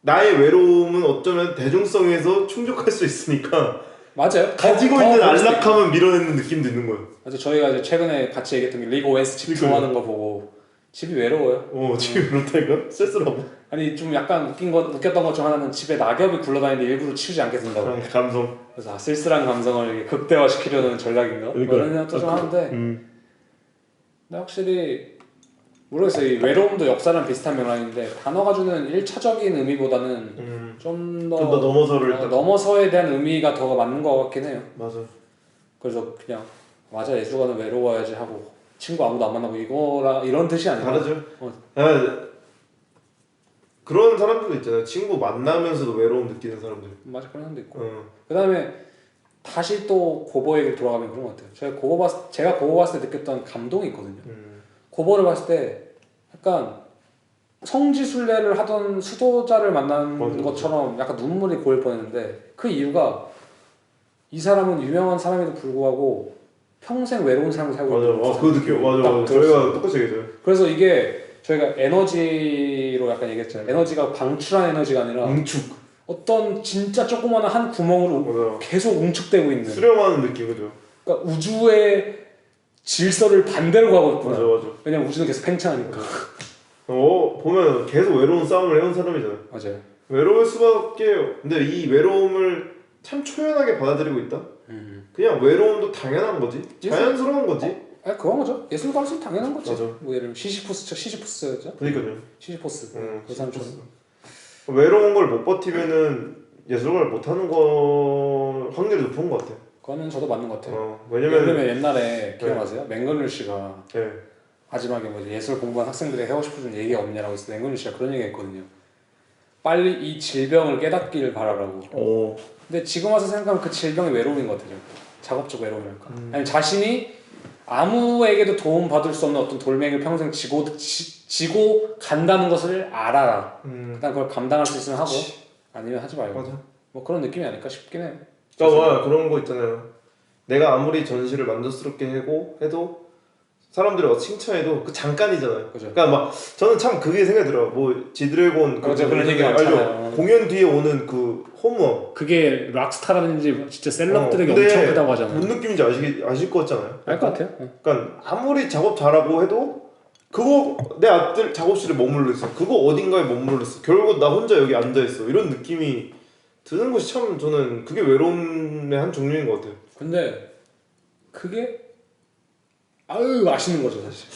B: 나의 외로움은 어쩌면 대중성에서 충족할 수 있으니까
C: 맞아요.
B: 가지고 있는 안락함은 밀어내는 느낌도 있는 거예요.
C: 맞아. 저희가 이제 최근에 같이 얘기했던 게 리그 오웬스 집 좋아하는 거 보고 집이 외로워요.
B: 집이 그렇다니까? 스트레스라고.
C: 아니 좀 약간 웃겼던 것 중 하나는 집에 낙엽이 굴러다니는데 일부러 치우지 않게 된다고.
B: 감성.
C: 그래서 쓸쓸한 감성을 극대화시키려는 전략인가? 그런 생각도 좀 하는데 근데 확실히 모르겠어요. 이 외로움도 역사랑 비슷한 맥락인데 단어가 주는 1차적인 의미보다는 좀 더
B: 넘어서를
C: 넘어서에 대한 의미가 더 맞는 것 같긴 해요.
B: 맞아.
C: 그래서 그냥 맞아 예술가는 외로워야지 하고 친구 아무도 안 만나고 이거라 이런 뜻이 아니라
B: 다르죠. 그런 사람들도 있잖아요. 친구 만나면서도 외로움 느끼는 사람들.
C: 맞아 그런 사람도 있고 그 다음에 다시 또 고버 얘기를 돌아가면 그런 것 같아요. 제가 고버 봤을 때 느꼈던 감동이 있거든요. 고버를 봤을 때 약간 성지순례를 하던 수도자를 만난
B: 맞아.
C: 것처럼 약간 눈물이 고일 뻔했는데 그 이유가 이 사람은 유명한 사람에도 불구하고 평생 외로운 삶을 살고 있는
B: 맞아. 그 느낌 맞아. 저희가 똑같이 얘기했어요.
C: 그래서 이게 저희가 에너지로 약간 얘기했잖아요. 에너지가 방출한 에너지가 아니라
B: 웅축.
C: 어떤 진짜 조그마한 한 구멍으로
B: 맞아.
C: 계속 웅축되고 있는.
B: 수렴하는 느낌 그죠?
C: 그러니까 우주의 질서를 반대로 가고 있구나.
B: 맞아.
C: 왜냐면 우주는 계속 팽창하니까.
B: 보면 계속 외로운 싸움을 해온 사람이잖아요.
C: 맞아요.
B: 외로울 수밖에. 근데 이 외로움을 참 초연하게 받아들이고 있다. 그냥 외로움도 당연한 거지. 자연스러운 거지.
C: 아 그건 거죠. 예술가로서 당연한 거지.
B: 맞아.
C: 뭐 예를 들면 시시푸스죠.
B: 그러니까요.
C: 시시포스. 그 사람처럼.
B: 외로운 걸 못 버티면은 예술가를 못 하는 거 확률이 높은 것 같아.
C: 그거는 저도 맞는 것 같아요.
B: 왜냐면
C: 옛날에 기억나세요? 맹건율 씨가
B: 네.
C: 마지막에 뭐 예술 공부한 학생들이 하고 싶은 얘기가 없냐라고 했을 때 맹건율 씨가 그런 얘기 했거든요. 빨리 이 질병을 깨닫기를 바라라고. 근데 지금 와서 생각하면 그 질병이 외로움인 것 같아요. 작업적 외로움이랄까. 아니면 자신이 아무에게도 도움 받을 수 없는 어떤 돌멩이를 평생 지고 간다는 것을 알아라. 그다음 그걸 감당할 수 있으면 하고 아니면 하지 말고.
B: 맞아.
C: 뭐 그런 느낌이 아닐까 싶긴 해요.
B: 그런 거 있잖아요. 내가 아무리 전시를 만족스럽게 해도 사람들이 칭찬해도 그 잠깐이잖아요.
C: 그죠.
B: 그러니까 막 저는 참 그게 생각이 들어요. 뭐 지드래곤
C: 그런 얘기
B: 알죠?
C: 많잖아요.
B: 공연 뒤에 오는 그 홈워.
C: 그게 락스타라든지 진짜 셀럽들에게
B: 근데
C: 엄청 크다고 하잖아요.
B: 무슨 느낌인지 아실 것 같잖아요.
C: 알 것 같아요.
B: 그러니까 아무리 작업 잘하고 해도 그거 내 앞들 작업실에 머물러 있어. 그거 어딘가에 머물러 있어. 결국 나 혼자 여기 앉아 있어. 이런 느낌이 드는 것이 참 저는 그게 외로움의 한 종류인 것 같아요.
C: 근데 그게 아유 맛있는 거죠 사실.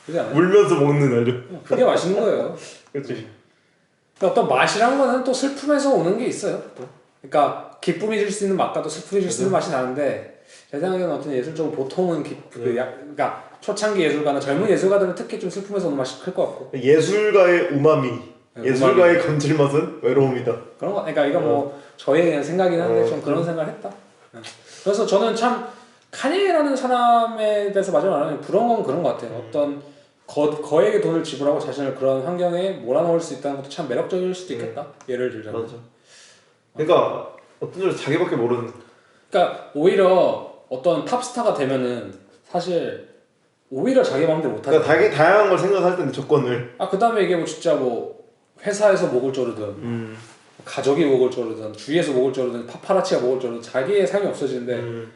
C: 그지 않아요?
B: 울면서 먹는 아주.
C: 그게 맛있는 거예요.
B: 그렇지.
C: 어떤 맛이란 거는 또 슬픔에서 오는 게 있어요. 또. 그러니까 기쁨이 줄 수 있는 맛과 또 슬픔이 줄 수 있는 맛이 나는데 제 생각에는 어떤 예술적으로 보통은 그러니까 초창기 예술가나 젊은 예술가들은 특히 좀 슬픔에서 오는 맛이 클 것 같고.
B: 예술가의 우마미, 예술가의 감칠맛은 외로움이다.
C: 그런 거. 그러니까 이거 뭐 저의 그냥 생각이긴 한데 좀 그런 생각을 했다. 그래서 저는 참 카니에라는 사람에 대해서 마지막에 말하면 부러운 건 그런 것 같아요. 어떤 거액의 돈을 지불하고 자신을 그런 환경에 몰아넣을 수 있다는 것도 참 매력적일 수도 있겠다. 예를 들자면.
B: 맞아. 그러니까 어떤 줄 자기밖에 모르는.
C: 그러니까 오히려 어떤 탑스타가 되면은 사실 오히려 자기 마음대로 못하죠.
B: 그러니까 다양한 걸 생각할 텐데 조건을.
C: 그 다음에 이게 뭐 진짜 뭐 회사에서 목을 조르든 가족이 목을 조르든 주위에서 목을 조르든 파파라치가 목을 조르든 자기의 삶이 없어지는데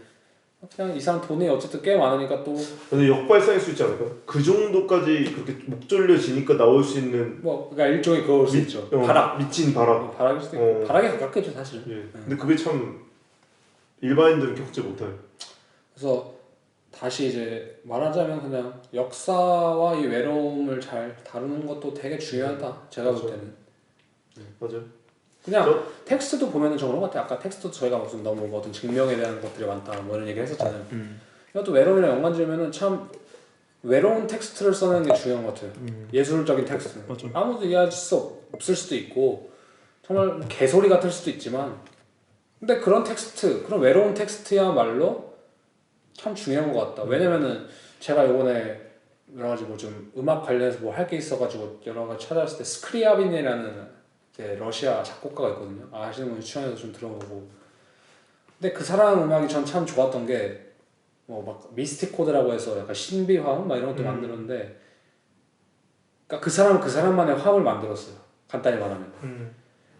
C: 그냥 이 사람 돈이 어쨌든 꽤 많으니까 또
B: 근데 역발상일 수 있지 않을까? 그 정도까지 그렇게 목 졸려지니까 나올 수 있는
C: 뭐 그러니까 일종의 그거일 수 있죠. 바락.
B: 미친 바락.
C: 바락일 수도 있고 바락에 가깝겠죠 사실.
B: 예. 근데 그게 참 일반인들은 겪지 못할.
C: 그래서 다시 이제 말하자면 그냥 역사와 이 외로움을 잘 다루는 것도 되게 중요하다. 제가 볼
B: 맞아.
C: 때는.
B: 맞아요.
C: 그냥 텍스트도 보면은 저 그런 것 같아요. 아까 텍스트도 저희가 무슨 너무 뭐 어떤 증명에 대한 것들이 많다 뭐 이런 얘기 했었잖아요. 이것도 외로움이랑 연관지으면은 참 외로운 텍스트를 써내는 게 중요한 것 같아요. 예술적인 텍스트.
B: 맞아.
C: 아무도 이해할 수 없을 수도 있고 정말 개소리 같을 수도 있지만 근데 그런 텍스트, 그런 외로운 텍스트야말로 참 중요한 것 같다. 왜냐면은 제가 요번에 여러 가지 뭐 좀 음악 관련해서 뭐 할 게 있어가지고 여러 가지 찾아봤을 때 스크리아빈이라는 이제 러시아 작곡가가 있거든요. 아시는 분이 추천해서 좀 들어보고. 근데 그 사람 음악이 전 참 좋았던 게 뭐 막 미스틱 코드라고 해서 약간 신비화음 막 이런 것도 만드는데, 그러니까 그 사람은 그 사람만의 화음을 만들었어요. 간단히 말하면.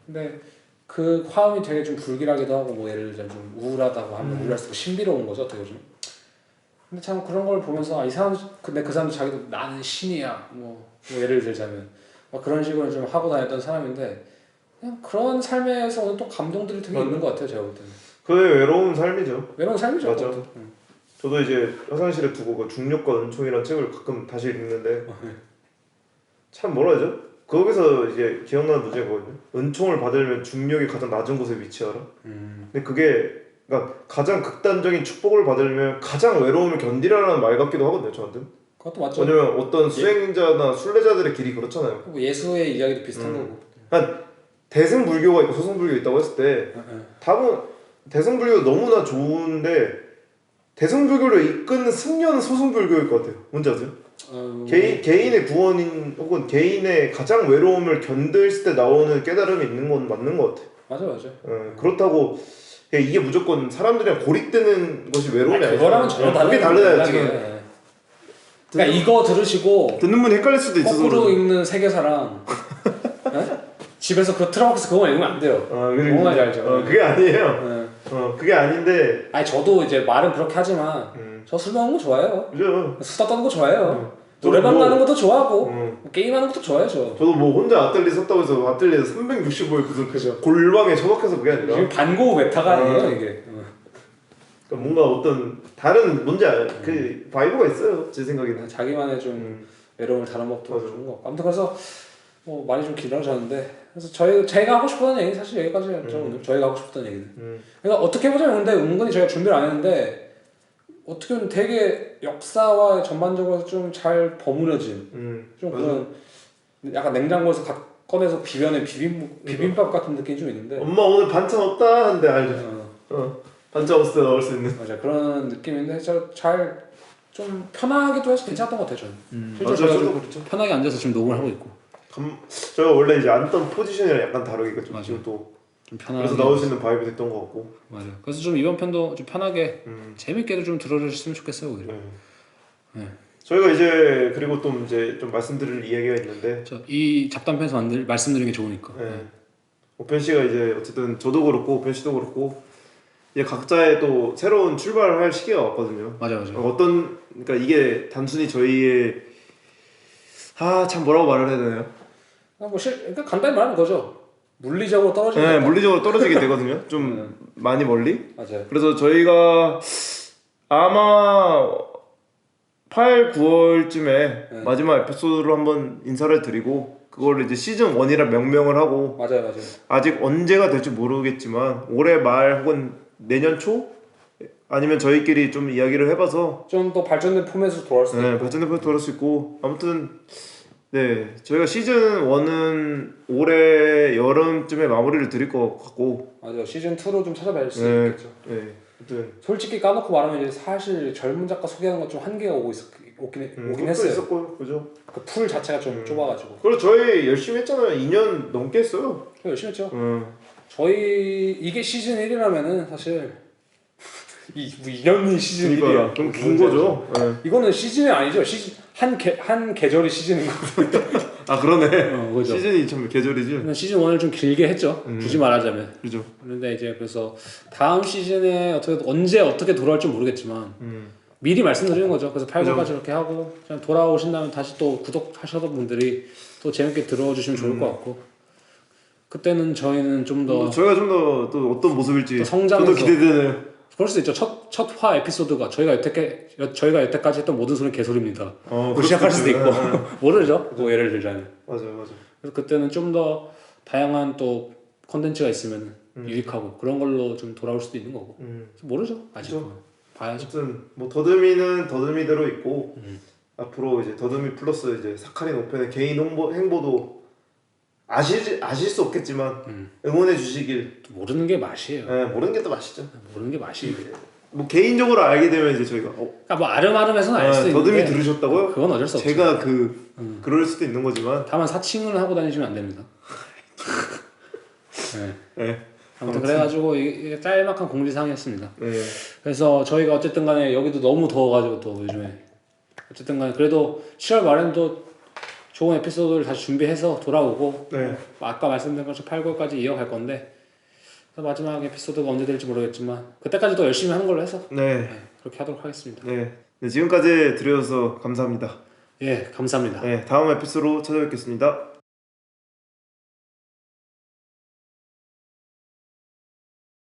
C: 근데 그 화음이 되게 좀 불길하기도 하고 뭐 예를 들면 좀 우울하다고 하면 우울할 수도 있고 신비로운 거죠 어떻게 보면. 근데 참 그런 걸 보면서 아, 이 사람 근데 그 사람도 자기도 나는 신이야 뭐 예를 들자면 막 그런 식으로 좀 하고 다녔던 사람인데 그냥 그런 삶에서 오는 또 감동들이 되게 있는 것 같아요 제가 볼 때는.
B: 그게 외로운 삶이죠.
C: 외로운 삶이죠.
B: 맞아. 저도 이제 화장실에 두고 그 중력과 은총이라는 책을 가끔 다시 읽는데 참 뭐라 하죠? 거기서 이제 기억나는 문제가 거든요. 은총을 받으려면 중력이 가장 낮은 곳에 위치하라. 근데 그게 그러니까 가장 극단적인 축복을 받으려면 가장 외로움을 견디라는 말 같기도 하거든요, 저한테는.
C: 그것도 맞죠.
B: 왜냐면 어떤 수행자나 순례자들의 길이 그렇잖아요.
C: 뭐 예수의 이야기도 비슷한 거고.
B: 한 대승불교가 있고 소승불교 있다고 했을 때 답은 대승불교가 너무나 좋은데 대승불교를 이끄는 승려는 소승불교일 것 같아요. 뭔지 아세요? 개인의 구원인 혹은 개인의 가장 외로움을 견딜 때 나오는 깨달음이 있는 건 맞는 것 같아요.
C: 맞아.
B: 그렇다고 이게 무조건 사람들이랑 고립되는 것이 외로움이 아니죠.
C: 그거랑은 전혀 다른
B: 그게 달라요 지금.
C: 그러니까 이거 들으시고
B: 듣는 분이 헷갈릴 수도 있어서
C: 거꾸로 읽는 세계사랑 집에서 그 트라우마에서 그거만 읽으면 안 돼요. 너무나 잘 알죠.
B: 그게 아니에요. 그게 아닌데.
C: 아니 저도 이제 말은 그렇게 하지만 저 술 먹는 거 좋아해요.
B: 그죠.
C: 수다 떠는 거 좋아해요. 노래방 가는 것도 좋아하고 게임하는 것도 좋아해요 저.
B: 저도 뭐 혼자 아뜰리 섰다고 해서 아뜰리에서 365일 무슨
C: 그죠.
B: 골방에 처박혀서 그게 아니라
C: 지금 반고 메타가 아니에요 이게.
B: 그러니까 뭔가 어떤 다른 뭔지 그 바이브가 있어요 제 생각에는.
C: 자기만의 좀 외로움을 다른 법도 좋은 거. 아무튼 그래서 뭐 많이 좀 길어졌는데 그래서 제가 하고 싶었던 얘기 사실 여기까지였죠. 오늘 저희가 하고 싶었던 얘기는. 그러니까 어떻게 보자면 근데 은근히 저희가 준비를 안 했는데 어떻게 보면 되게 역사와 전반적으로 좀 잘 버무려진 좀
B: 맞아.
C: 그런 약간 냉장고에서 꺼내서 비벼낸 비빔밥 같은 느낌이 좀 있는데.
B: 엄마 오늘 반찬 없다 한데 알죠. 반찬 없을 때 넣을 수 있는.
C: 맞아 그런 느낌인데 잘 좀 편하기도 해서 괜찮았던 것 같아요 저는.
B: 맞아 저도 그렇죠.
C: 편하게 앉아서 지금 녹음을 하고 있고.
B: 저희가 원래 이제 앉던 포지션이랑 약간 다르니까 좀 지금 또
C: 좀 편하게.
B: 그래서 나올 수 있는 바이브 됐던 것 같고.
C: 맞아요. 그래서 좀 이번 편도 좀 편하게 재밌게도 좀 들어주셨으면 좋겠어요 오히려.
B: 네. 저희가 이제 그리고 또 이제 좀 말씀드릴 이야기가 있는데
C: 이 잡담편에서 말씀드리는 게 좋으니까.
B: 오펜 씨가 이제 어쨌든 저도 그렇고 오펜 씨도 그렇고 이제 각자의 또 새로운 출발을 할 시기가 왔거든요.
C: 맞아.
B: 그러니까 이게 단순히 저희의 참 뭐라고 말을 해야 되나요?
C: 그러니까 간단히 말하는 거죠. 물리적으로 떨어지게.
B: 네, 물리적으로 떨어지게 되거든요. 좀 많이 멀리.
C: 맞아요.
B: 그래서 저희가 아마 8, 9월쯤에 마지막 에피소드로 한번 인사를 드리고 그걸 이제 시즌 1이라 명명을 하고
C: 맞아요.
B: 아직 언제가 될지 모르겠지만 올해 말 혹은 내년 초 아니면 저희끼리 좀 이야기를 해봐서
C: 좀 더 발전된 포맷으로 돌아올 수도 있고.
B: 발전된 포맷으로 돌아올 수 있고 아무튼 저희가 시즌 1은 올해 여름쯤에 마무리를 드릴 것 같고
C: 맞아요. 시즌 2로 좀 찾아뵐 수 있겠죠.
B: 아무튼
C: 솔직히 까놓고 말하면 이제 사실 젊은 작가 소개하는 건 좀 한계가 오긴 했어요.
B: 있었고 그죠.
C: 그 풀 자체가 좀 좁아가지고.
B: 그리고 저희 열심히 했잖아요. 2년 넘게 했어요.
C: 열심히 했죠. 저희 이게 시즌 1이라면은 사실 이 2년이 시즌 1이야.
B: 그럼 긴 거죠.
C: 이거는 시즌이 아니죠. 한 계절이 시즌인 거거든요.
B: 아 그러네.
C: 그죠.
B: 시즌이 참 계절이지.
C: 근데 시즌 1을 좀 길게 했죠. 굳이 말하자면.
B: 그죠.
C: 그런데 이제 그래서 다음 시즌에 언제 어떻게 돌아올지 모르겠지만 미리 말씀드리는 거죠. 그래서 8월까지 이렇게 하고 그냥 돌아오신다면 다시 또 구독하셨던 분들이 또 재밌게 들어주시면 좋을 것 같고 그때는 저희는 좀 더
B: 저희가 좀 더 또 어떤 모습일지
C: 또 성장해서
B: 저도 기대되는.
C: 볼 수 있죠. 첫화 에피소드가 저희가 여태까지 했던 모든 소리는 개소리입니다. 뭐
B: 그럴
C: 시작할 수도
B: 수도
C: 있고
B: 있죠.
C: 모르죠. 뭐 예를 들자면.
B: 맞아요.
C: 그래서 그때는 좀 더 다양한 또 컨텐츠가 있으면 유익하고 그런 걸로 좀 돌아올 수도 있는 거고 모르죠. 아직 봐야죠.
B: 아무튼 뭐 더듬이는 더듬이대로 있고 앞으로 이제 더듬이 플러스 이제 사카린 5편의 개인 행보도 아실 수 없겠지만 응원해 주시길.
C: 모르는 게 맛이에요.
B: 네, 모르는 게 또 맛이죠.
C: 모르는 게 맛이에요.
B: 뭐 개인적으로 알게 되면 이제 저희가
C: 그러니까 뭐 아름아름해서는 알 수도 있는데
B: 더듬이 들으셨다고요?
C: 그건 어쩔 수 없죠.
B: 제가 그럴 수도 있는 거지만
C: 다만 사칭을 하고 다니시면 안 됩니다.
B: 네.
C: 아무튼 그래가지고 이게 짤막한 공지사항이었습니다.
B: 네.
C: 그래서 저희가 어쨌든 간에 여기도 너무 더워가지고 또 요즘에 어쨌든 간에 그래도 7월 말에는 또 좋은 에피소드를 다시 준비해서 돌아오고
B: 네.
C: 아까 말씀드린 것처럼 8월까지 이어갈 건데 그래서 마지막 에피소드가 언제 될지 모르겠지만 그때까지 또 열심히 하는 걸로 해서
B: 네.
C: 그렇게 하도록 하겠습니다.
B: 네. 지금까지 들어주셔서 감사합니다.
C: 예, 감사합니다.
B: 네, 다음 에피소드로 찾아뵙겠습니다.